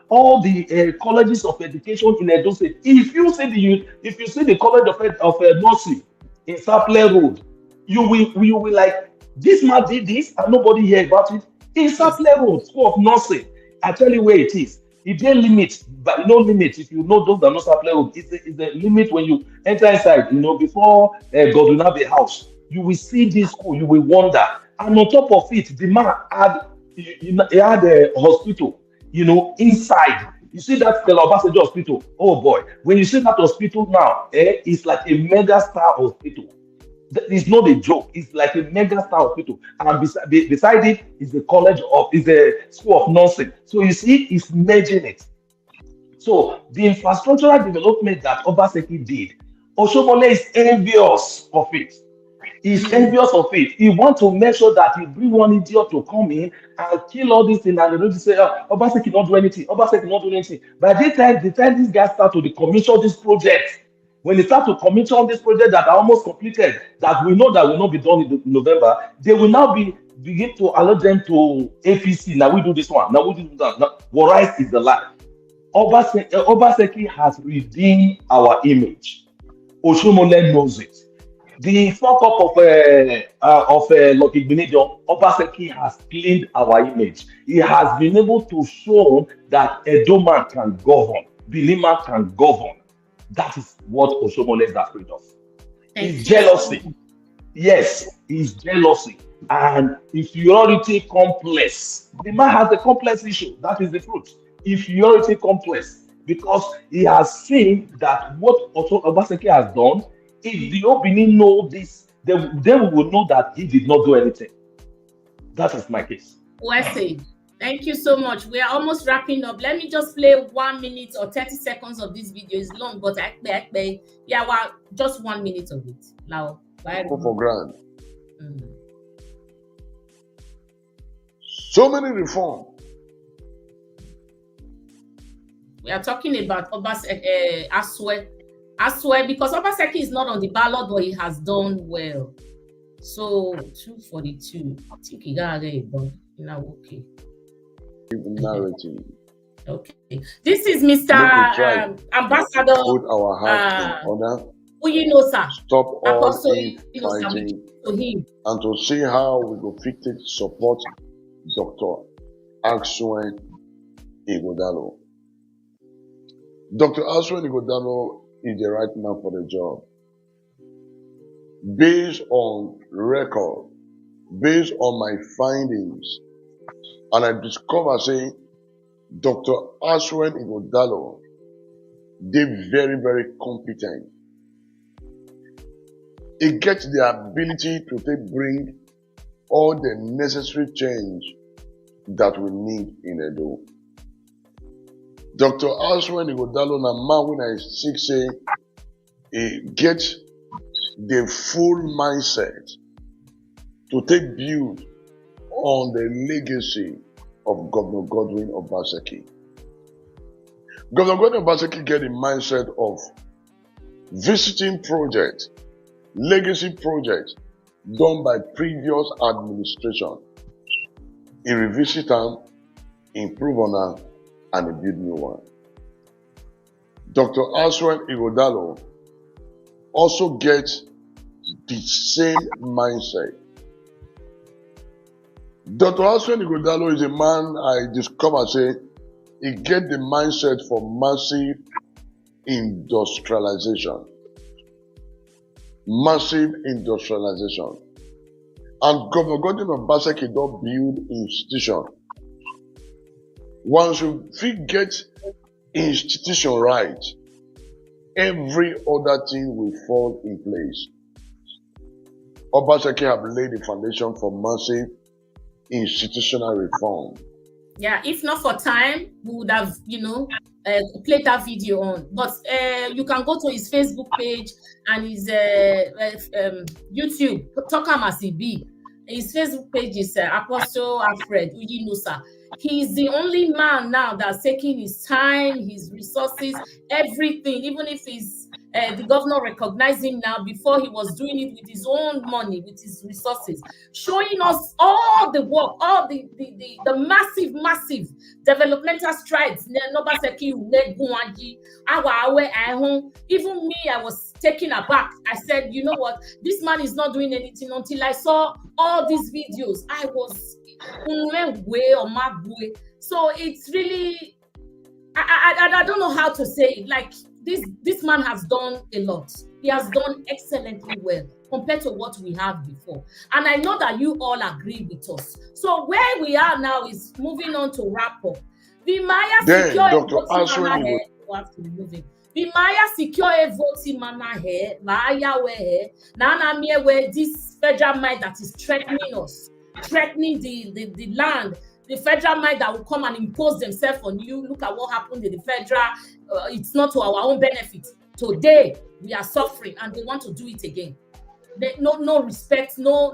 S6: All the colleges of education in Edo State. If you see the college of nursing in Saple Road, you will like, this man did this and nobody hear about it. In Saple Road, School of Nursing, I tell you where it is. It didn't limit, but no limit. If you know those that are not Saple Road, it's the limit when you enter inside. You know, before Godunabe House, you will see this school. You will wonder, and on top of it, the man had a hospital. You know, inside. You see that Stella Obasanjo Hospital. Oh boy, when you see that hospital now, it's like a mega star hospital. It's not a joke. It's like a mega star hospital, and beside it is the is a school of nursing. So you see, it's merging it. So the infrastructural development that Obaseki did, Osomole is envious of it. He's envious of it. He wants to make sure that he bring one idiot to come in and kill all these things, and they don't say, Obaseki not do anything. Obaseki not do anything. By the time these guys start to commission this project. When they start to commission this project that are almost completed, that we know that will not be done in November, they will now begin to allow them to APC. Now we do this one. Now we do that. Now, what right is the lie? Obaseki has redeemed our image. Osomole knows it. The fuck up of Lucky Benedion, Obaseki has cleaned our image. He has been able to show that Edo man can govern, Benin man can govern. That is what Osomole is afraid of. It's jealousy. Yes, it's jealousy and inferiority complex. The man has a complex issue. That is the truth. Inferiority complex, because he has seen that what Obaseki has done. If the Obini know this, then we will know that he did not do anything. That is my case.
S3: Well said. Thank you so much. We are almost wrapping up. Let me just play 1 minute or 30 seconds of this video. It's long, but just 1 minute of it. Now,
S9: for grand. So many reforms.
S3: We are talking about Asue. Asue, because Obaseki is not on the ballot, but he has done well. So 242. I think he got it, but okay. Okay. This is Mr. Ambassador
S9: Put our heart in order.
S3: Uyinosa.
S9: Stop all infighting
S3: to him
S10: and to see how we go fit take support Dr. Asue Ighodalo. Dr. Asue Ighodalo is the right man for the job. Based on record, based on my findings, and I discover say Dr. Asue Ighodalo, they very, very competent. He gets the ability to bring all the necessary change that we need in Edo. Dr. Asue Ighodalo na man when I seek say he gets the full mindset to take build on the legacy of Governor Godwin Obaseki. Governor Godwin Obaseki get the mindset of visiting projects, legacy projects done by previous administration. He revisit them, improve on them, and he build new one. Dr. Asue Ighodalo also gets the same mindset. Dr. Asue Ighodalo is a man I discovered say he get the mindset for massive industrialization. Massive industrialization. And Governor Godwin Obaseki don't build institution. Once you get institution right, every other thing will fall in place. Obaseki have laid the foundation for massive institutional reform.
S3: Yeah, if not for time, we would have, played that video on. But you can go to his Facebook page and his YouTube, talk him as he be. His Facebook page is Apostle Alfred Ogie Nusa. He's the only man now that's taking his time, his resources, everything, even if he's the governor recognized him now. Before he was doing it with his own money, with his resources, showing us all the work, all the massive developmental strides. Even me, I was taken aback. I said, you know what? This man is not doing anything until I saw all these videos. I was so it's really, I don't know how to say it. Like this man has done a lot. He has done excellently well compared to what we have before. And I know that you all agree with us. So where we are now is moving on to wrap up. The Maya secure the Maya secure voting manner here, Maya where Nana me where this federal mind that is threatening us, threatening the land. The federal mind that will come and impose themselves on you. Look at what happened in the federal. It's not to our own benefit. Today, we are suffering and they want to do it again. No respect, no,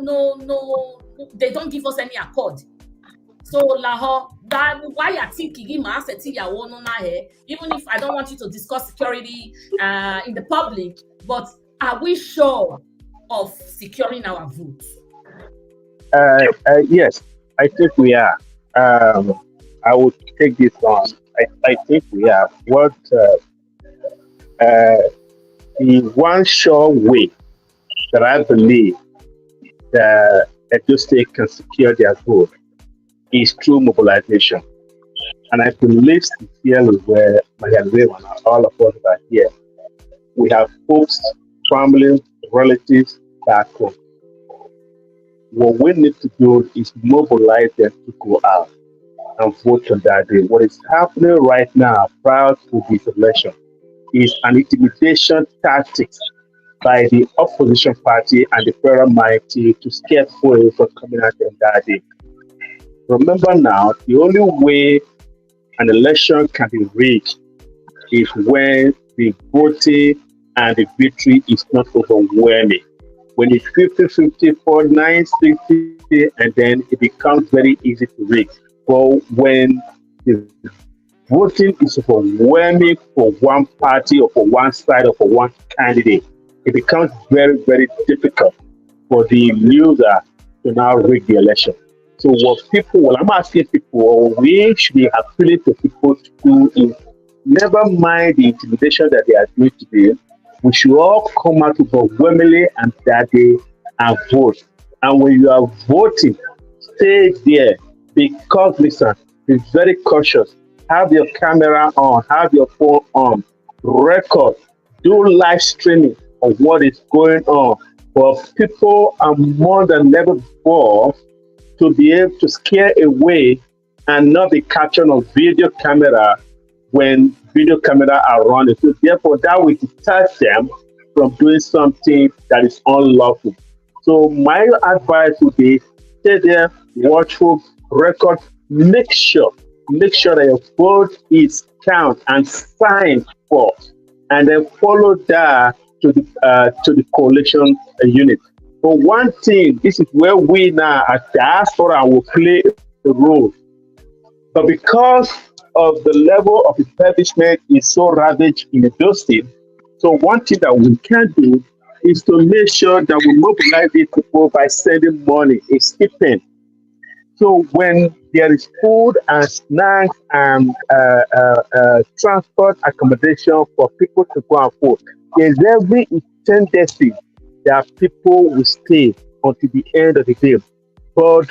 S3: they don't give us any accord. So, why you thinking, even if I don't want you to discuss security in the public, but are we sure of securing our votes?
S7: Yes, I think we are. I would take this on. I think we are. What the one sure way that I believe that Edo State can secure their vote is through mobilization. And I believe sincerely where all of us are here, we have folks, family, relatives back home. What we need to do is mobilize them to go out and vote on that day. What is happening right now prior to this election is an intimidation tactic by the opposition party and the federal mighty to scare away from coming out on that day. Remember now, the only way an election can be rigged is when the voting and the victory is not overwhelming. When it's 50-50, 49-60, and then it becomes very easy to rig. But when the voting is overwhelming for one party or for one side or for one candidate, it becomes very, very difficult for the loser to now rig the election. So what I'm asking people, we should be appealing to people to do is never mind the intimidation that they are doing today. We should all come out overwhelmingly and that they and vote. And when you are voting, stay there, be cognizant, be very cautious, have your camera on, have your phone on, record, do live streaming of what is going on. For people are more than never before to be able to scare away and not be captured on video camera when video camera are running. So therefore, that will deter them from doing something that is unlawful. So my advice would be stay there, watchful, record, make sure that your vote is counted and signed for, and then follow that to the coalition unit. But one thing, this is where we now as diaspora will play the role. But because of the level of establishment is so ravaged in Edo State, so one thing that we can do is to make sure that we mobilize these people by sending money, a stipend. So when there is food and snacks and transport accommodation for people to go and vote, there's every tendency that people will stay until the end of the day. But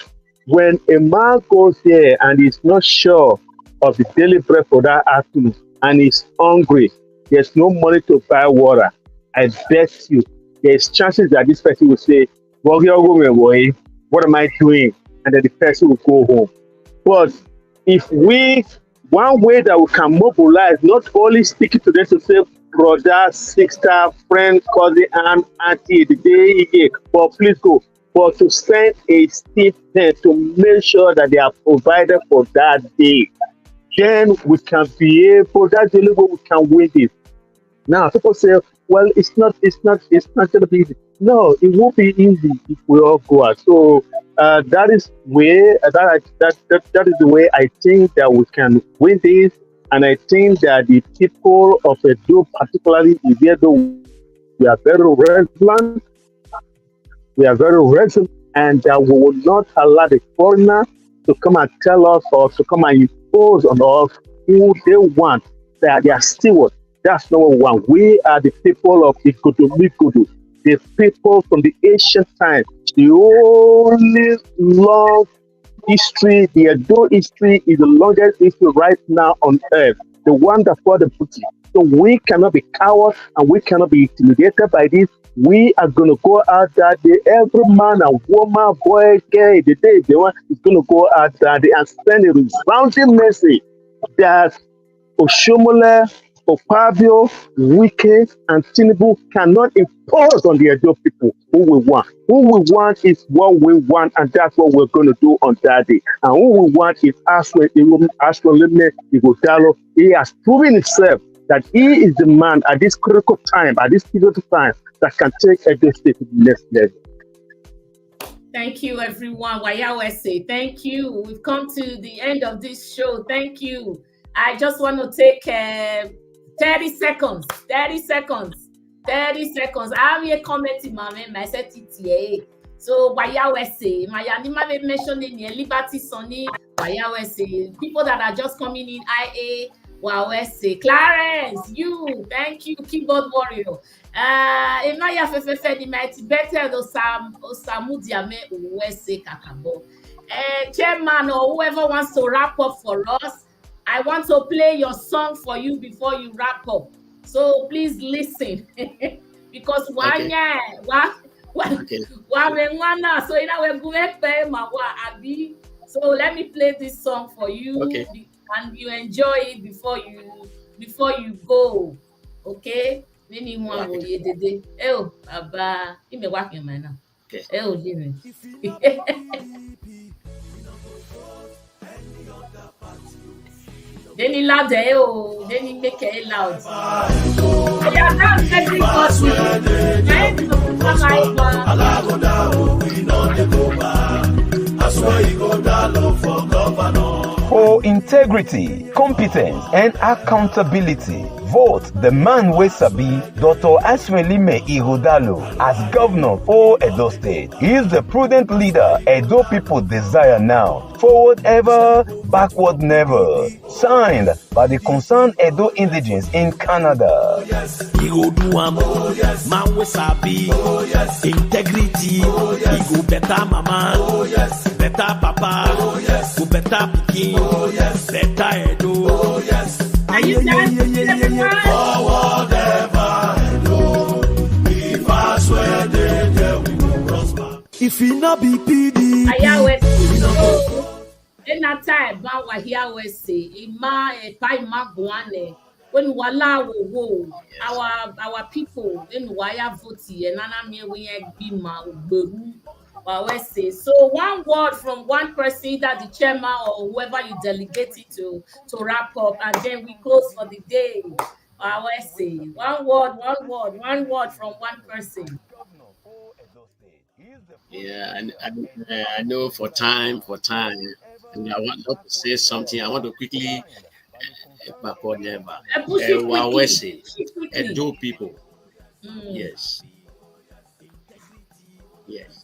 S7: when a man goes there and is not sure of the daily bread for that afternoon and is hungry, there's no money to buy water, I bet you there's chances that this person will say, well, what am I doing? And then the person will go home. But if one way that we can mobilize, not only speaking to them to say, brother, sister, friend, cousin, and auntie, the day, but please go. But to send a stipend to make sure that they are provided for that day, then we can be able, that's the only way we can win this. Now, people say, well, it's not going to be easy. No, it won't be easy if we all go out. So that is the way I think that we can win this. And I think that the people of Edo, particularly in Edo, we are very resilient. And that we will not allow the foreigner to come and tell us or to come and impose on us who they want. That they are stewards. That's number one. We are the people of Ikodo, the people from the ancient times. The only long history, the Edo history is the longest history right now on earth. The one that fought the British. So we cannot be cowards and we cannot be intimidated by this. We are going to go out that day. Every man and woman, boy, girl, the day they want is going to go out that day and send a resounding message that Oshomole, Opabio, Wike, and Tinubu cannot impose on the Edo people who we want. Who we want is what we want, and that's what we're going to do on that day. And who we want is Asue Igodalo. He has proven himself that he is the man at this critical time, at this pivotal time, that can take Edo State to the next level.
S3: Thank you, everyone. Wayawese, thank you. We've come to the end of this show. Thank you. I just want to take 30 seconds. 30 seconds. I have a comment in my message. So, Wayawese, my anima mentioning Liberty Sonny, Wayawese, people that are just coming in, IA, Wayawese, Clarence, you, thank you, keyboard warrior. Emaya Fefefe, the mighty better Osamu Diame, Uwese Kakabo. Chairman or whoever wants to wrap up for us, I want to play your song for you before you wrap up. So please listen. Because so let me play this song for you, and you enjoy it before you go. Okay? Anyone will hear the oh Baba, you may work your man now. Oh, Jimmy. Then he loud then he make it loud. Yeah, that's everybody.
S1: For integrity, competence, and accountability, vote the man wey sabi Dr. Asue Igodalo as governor for Edo State. He is the prudent leader Edo people desire now. Forward ever, backward never. Signed by the concerned Edo Indigenes in Canada.
S2: He go do am. Man we sabi. Integrity. He go better mama. Better papa. Go better pikin. Better Edo.
S3: Are you done?
S10: Forward ever Edo. If Asue dey there, we will prosper.
S2: If he not be PD,
S3: in that time, man, what he always say, "Ima, pai maguane." When wala wo our people, then waya voti, and nana me we be ma uberu. Always say so. One word from one person, either the chairman or whoever you delegate it to wrap up, and then we close for the day. I always say one word from one person.
S4: Yeah, and I know for time, and I want not to say something. I want to quickly backward never. Edo people. Yes,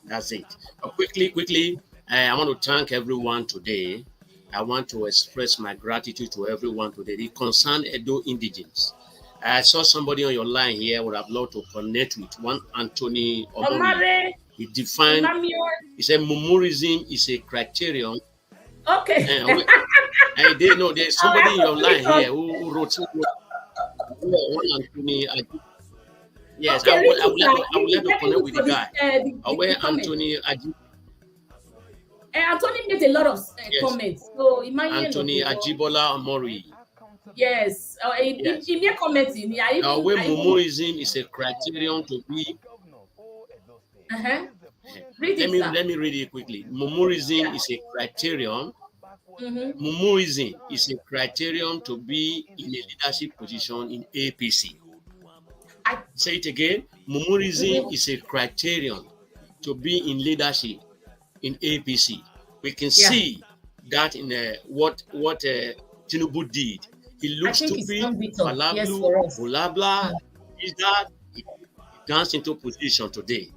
S4: that's it. Quickly, I want to thank everyone today. I want to express my gratitude to everyone today. The concerned Edo Indigenes. I saw somebody on your line here. Would have loved to connect with one Anthony Ogie. He defined. He said, "Memorism is a criterion."
S3: Okay.
S4: I didn't know there's somebody in your line here who wrote one Anthony. Yes, okay, I would like to connect with the guy. Where Anthony Aji.
S3: Anthony made a lot of comments. So
S4: Anthony Ajibola Omori.
S3: Yes. He made comments in here.
S4: Where memorism is a criterion to be. Let me read it quickly. Memorism is a criterion. Memorism is a criterion to be in a leadership position in APC. I say it again. Memorism is a criterion to be in leadership in APC. We can see that in what Tinubu did. He looks stupid, blah blah. Is that he danced into position today?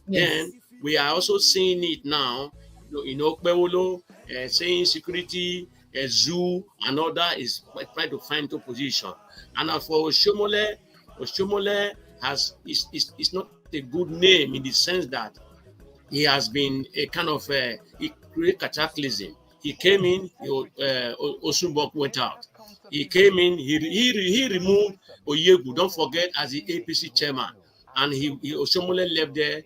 S4: Then we are also seeing it now. Okpewolo saying security, zoo, and other is trying to find into position. And for Oshomole is not a good name in the sense that he has been a kind of he created cataclysm. He came in, Osunbok went out. He came in, he removed Oyegu, don't forget, as the APC chairman, and Oshomole left there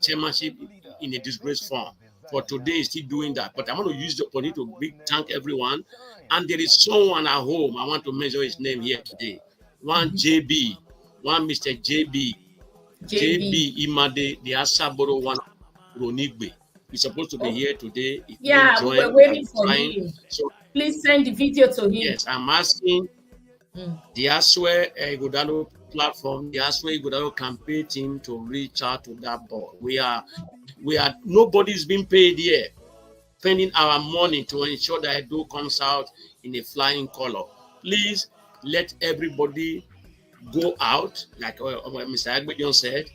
S4: chairmanship in a disgrace form. For today, he's still doing that. But I want to use the opportunity to thank everyone. And there is someone at home, I want to mention his name here today. One JB, one Mr. JB Imade, the Asaboro one Ronigbe. He's supposed to be here today.
S3: We're waiting for him. So please send the video to him.
S4: Yes, I'm asking the Asue Igodalo platform, the Asue Igodalo campaign team to reach out to that board. We are nobody's been paid here, spending our money to ensure that Edo comes out in a flying color. Please let everybody go out, like Mr. Agbejon said,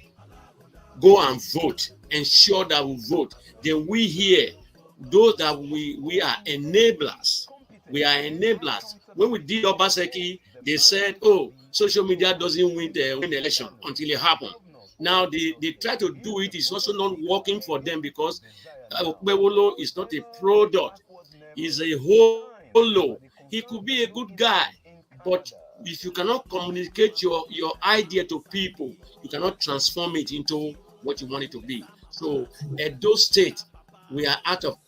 S4: go and vote. Ensure that we vote. Then we here, those that we are enablers. We are enablers. When we did Obaseki, they said, "Oh, social media doesn't win the election until it happens." Now they try to do it. It's also not working for them because Okpewolo is not a product. He's a holo. He could be a good guy, but if you cannot communicate your idea to people, you cannot transform it into what you want it to be. So at those states, we are out of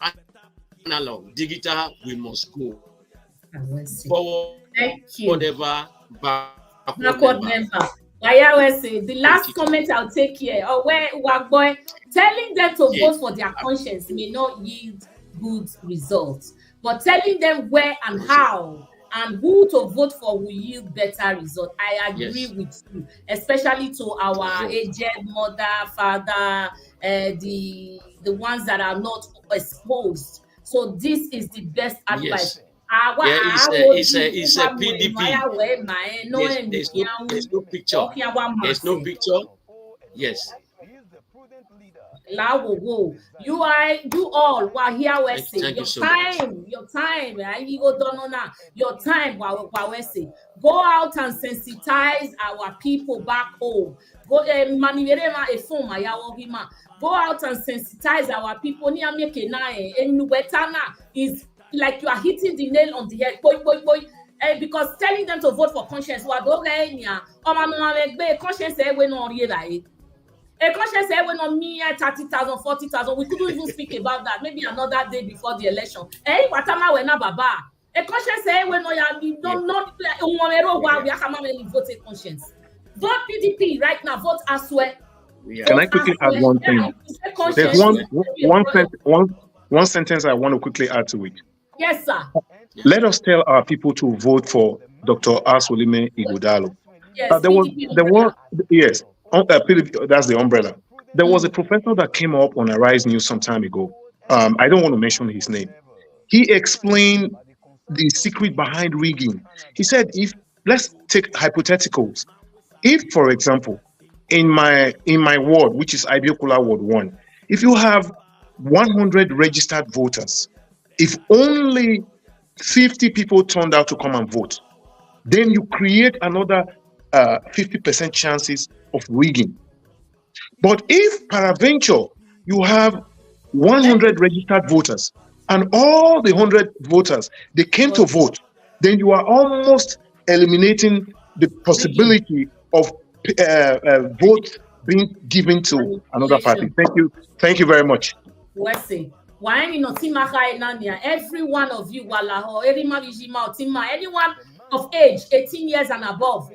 S4: analog. Digital, we must go forward.
S3: Thank you.
S4: Whatever,
S3: backward never. The last comment I'll take here, or where Wagboy telling them to vote for their conscience may not yield good results, but telling them where and how and who to vote for will yield better results. I agree with you, especially to our aged mother, father, the ones that are not exposed. So this is the best advice.
S4: It's a PDP. There's no picture. There's no picture. Yes.
S3: You all who are here, we say your time, you go down now. Your time, we say, go out and sensitize our people back home. Go go out and sensitize our people. Is like you are hitting the nail on the head. Because telling them to vote for conscience, conscience a conscience say when on me 30,000, 40,000, we couldn't even speak about that. Maybe another day before the election. Watama we na baba. A conscience say when no you don't not we are vote a conscience. Vote PDP right now. Vote Asue.
S5: Can I quickly add one thing? There's one sentence I want to quickly add to it.
S3: Yes, sir.
S5: Let us tell our people to vote for Dr. Asue Ighodalo.
S3: Yes,
S5: yes. That's the umbrella. There was a professor that came up on Arise News some time ago. I don't want to mention his name. He explained the secret behind rigging. He said, let's take hypotheticals. If, for example, in my ward, which is Ibiokula Ward 1, if you have 100 registered voters, if only 50 people turned out to come and vote, then you create another 50% chances of rigging. But if peradventure you have 100 registered voters and all the 100 voters they came to vote, then you are almost eliminating the possibility of votes being given to another party. Thank you very much.
S3: Every one of you, anyone of age 18 years and above,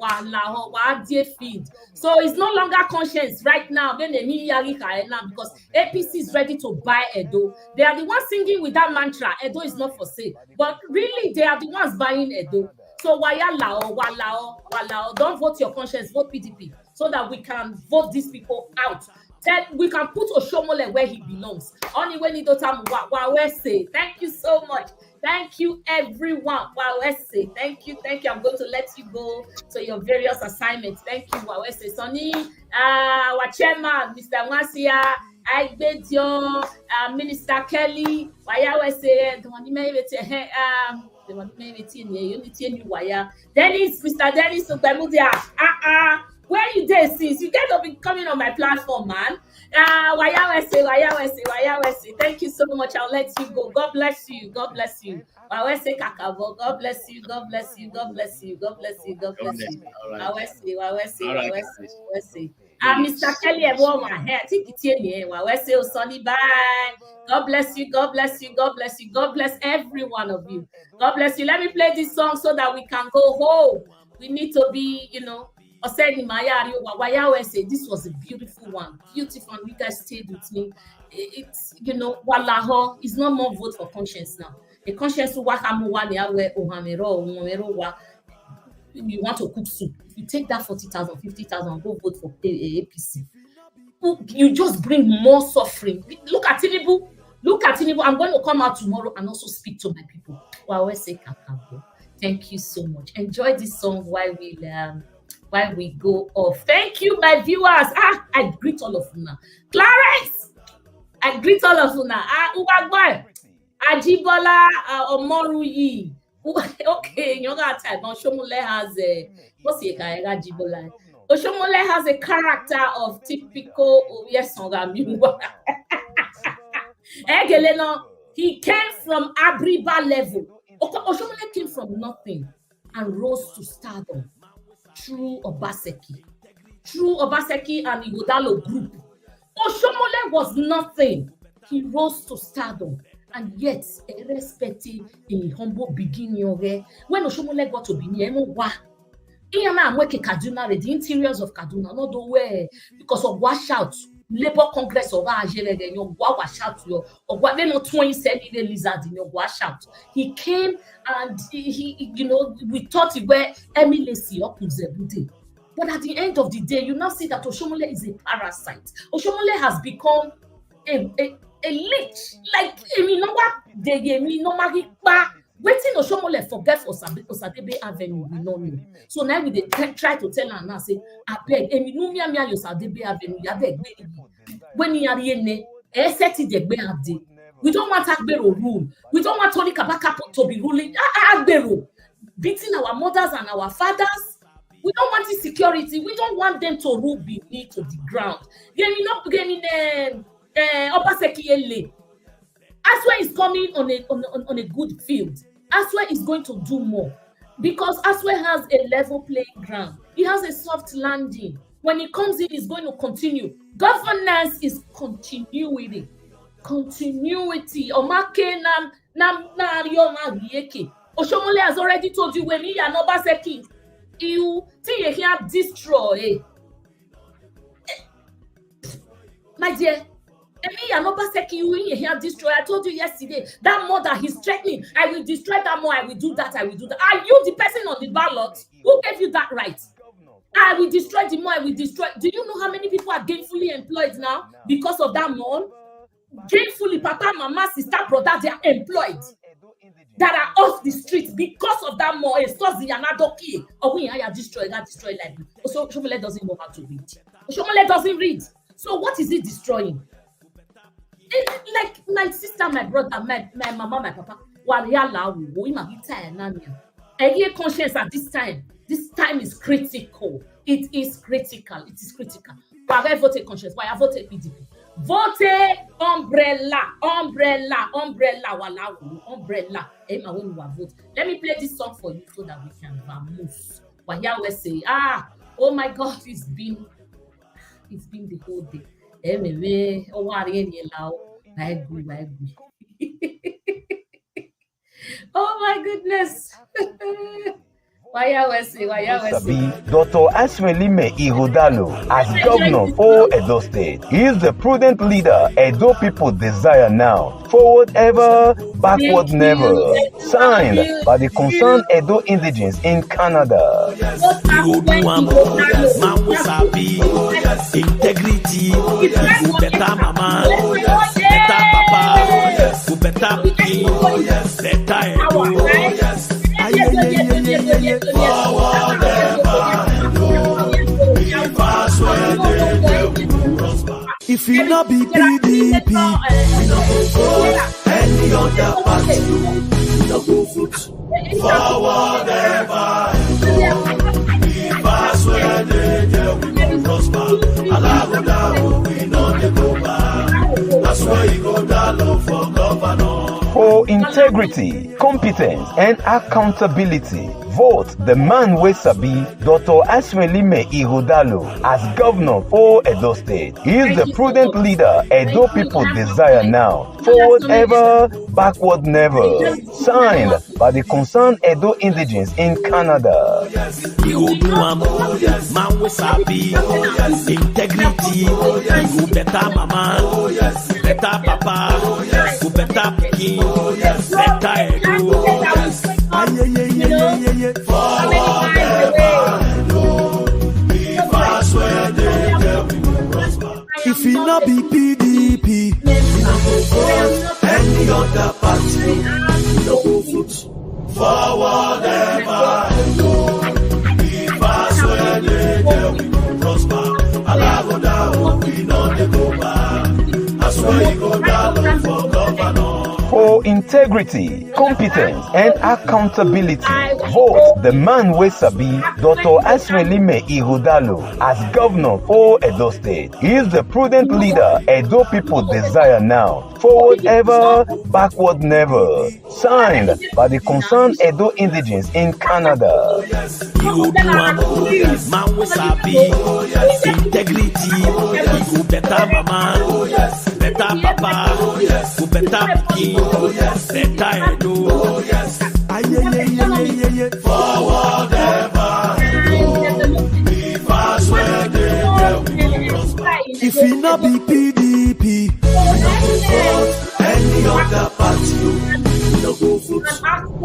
S3: feed. So it's no longer conscience right now because APC is ready to buy Edo. They are the ones singing with that mantra, Edo is not for sale, but really they are the ones buying Edo. So don't vote your conscience, vote PDP so that we can vote these people out. We can put Oshomole where he belongs. Only when he doesn't say. Thank you so much. Thank you, everyone. Wawese. Thank you. I'm going to let you go to your various assignments. Thank you, Wawese. Sonny, our chairman, Mr. Wasia, I bid your Minister Kelly, Wawese, Dennis, Mr. Dennis Obemudia. Where you there, sis? You get to be coming on my platform, man. Wayawese. Thank you so much. I'll let you go. God bless you. Wawese Kakabo. God bless you. Wawese. Mr. Kelly, everyone, my hair. Take it here. Wawese Sunny. Bye. God bless you. God bless every one of you. God bless you. Let me play this song so that we can go home. We need to be, this was a beautiful one. Beautiful, and you guys stayed with me. It's, Wallaho is not more vote for conscience now. The conscience you want to cook soup. You take that 40,000, 50,000, go vote for APC. You just bring more suffering. Look at Tinubu. I'm going to come out tomorrow and also speak to my people. Thank you so much. Enjoy this song while we go off. Thank you, my viewers. I greet all of you now. Clarence, I greet all of you now. Ubagboy, Ajibola, Omoruyi. Okay, you got time. Oshomole has Ajibola. Oshomole has a character of typical Oyesongamiwa. He came from Abriba level. Oshomole came from nothing and rose to stardom through Obaseki and Ighodalo group. Oshomole was nothing. He rose to stardom, and yet, irrespective in humble beginning, when Oshomole got to Benin, the interiors of Kaduna, not the way because of washout. Labor Congress of Algeria, your washout, or what they not 20 lizard in your washout. He came and he we thought he were Emilesi up Zebude. But at the end of the day, you now see that Oshomole is a parasite. Oshomole has become a leech. Like Waiting Oshomole forget for Osadebe Avenue, we don't know. So now we try to tell her now, say, I beg, Eminumia Mia Yosadebe Avenue, Yabeg, when you are in we don't want Agbero rule. We don't want Tony Kabaka to be ruling Agbero, beating our mothers and our fathers. We don't want insecurity. We don't want them to rule beneath to the ground. Asue is coming on a good field. Asue is going to do more because Asue has a level playing ground. He has a soft landing. When he comes in, he's going to continue. Governance is continuity. Omake nam Oshomole has already told you when you are not Baseki. You think you can destroy. My dear, you destroy. I told you yesterday that mother he's threatening. I will destroy that more. I will do that. I will do that. Are you the person on the ballot? Who gave you that right? I will destroy the more. I will destroy. Do you know how many people are gainfully employed now because of that more? Gainfully, papa, mama, sister, brother, they are employed. That are off the street because of that more. It's just the anadoki. Or when I destroy that, destroy like. So Shomole doesn't know how to read. Shomole doesn't read. So what is it destroying? Like my sister, my brother, my mama, my papa. I hear conscience at this time. This time is critical. It is critical. It is critical. Why vote conscience? Why I vote PDP? Vote umbrella. Let me play this song for you so that we can move. But here we say, oh my God, it's been the whole day. Oh my goodness.
S1: Dr. Asue Ighodalo as governor for Edo State. He is the prudent leader Edo people desire now. Forward ever, backward never. Signed by the concerned Edo Indigenes in Canada. Integrity, better mama, better papa, better
S2: if it not be PDP, we not go vote any other party. We not go vote forward ever. If Asue they we go prosper. Alagoda we not go back. That's why you go down for governor.
S1: For integrity, competence, and accountability, vote the man we sabi, Dr. Asue Ighodalo as governor for Edo State. He is the prudent leader Edo people desire now. Forward ever, backward never. Signed by the concerned Edo Indigenes in Canada.
S2: Man we sabi, integrity, better mama, better papa, better pikin, better Edo. Forward ever, if Asue we will prosper. If it not be PDP, we not go vote any other party. We not go vote forward ever. If Asue we will prosper. Alagoda we not go back. Asue go down for governor.
S1: For integrity, competence, and accountability, vote the man we sabi, Dr. Asue Ighodalo as governor for Edo State. He is the prudent leader Edo people desire now. Forward ever, backward never. Signed by the concerned Edo Indigenes in Canada.
S2: Man we sabi, integrity, better mama, better papa, better pikin, better Edo. Forward ever, if Asue we prosper. If it not be PDP, we not go vote any other party. We not go vote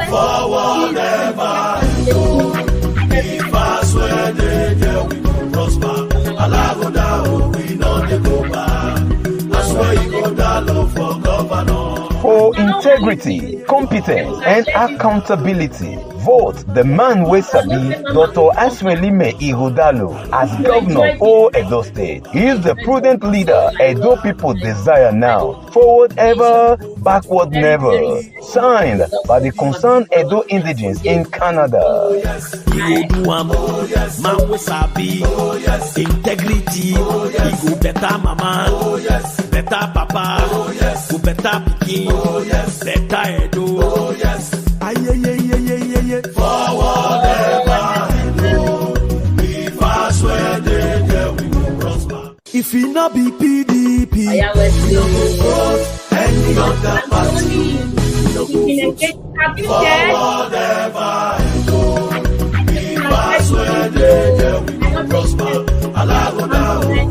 S2: forward ever. If Asue we go prosper. Alagoda we not go back. Asue go down for governor.
S1: For integrity, competence, and accountability, vote the man wey sabi Dr. Asue Ighodalo as governor of Edo State. He is the prudent leader Edo people desire now. Forward ever, backward never. Signed by the concerned Edo Indigenes in Canada.
S2: Man we sabi, integrity, he go better mama, better papa, go better pikin, better Edo. Forward ever, if I swear there we will prosper. If he not be PDP, he no go vote any other party. He no go vote forward ever. If I swear there we will prosper. Alagoda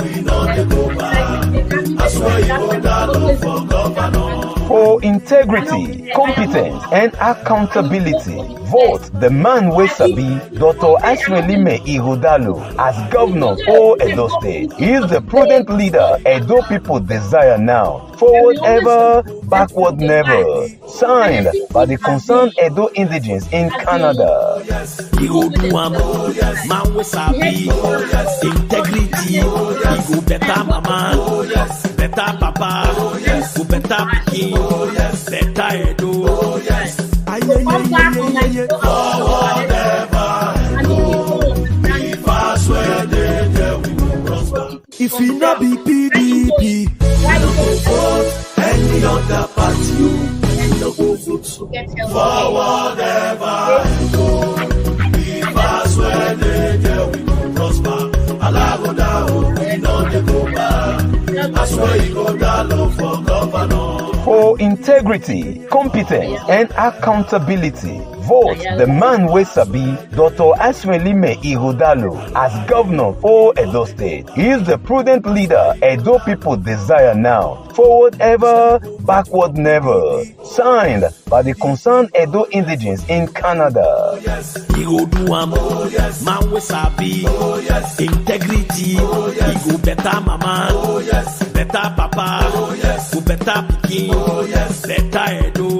S2: we not go back. I swear you go down for governor.
S1: For integrity, competence, and accountability, vote the man wey sabi Dr. Asue Ighodalo as governor of Edo State. He is the prudent leader Edo people desire now. Forward ever, backward never. Signed by the concerned Edo Indigenes in Canada.
S2: He go do man we sabi, integrity, he go better mama, better papa, go better pikin, better Edo. Forward ever, if I swear there we will prosper. If he not be PDP, he no go vote any other party. He no go vote forward ever. If I swear there we will prosper. Alagoda we not go back. I swear you go down for governor.
S1: For integrity, competence, and accountability, vote the man wey sabi Dr. Asue Ighodalo as governor of Edo State. He is the prudent leader Edo people desire now. Forward ever, backward never. Signed by the concerned Edo Indigenes in Canada.
S2: He go do man we sabi, integrity, he go better mama, better papa, go better pikin, better Edo.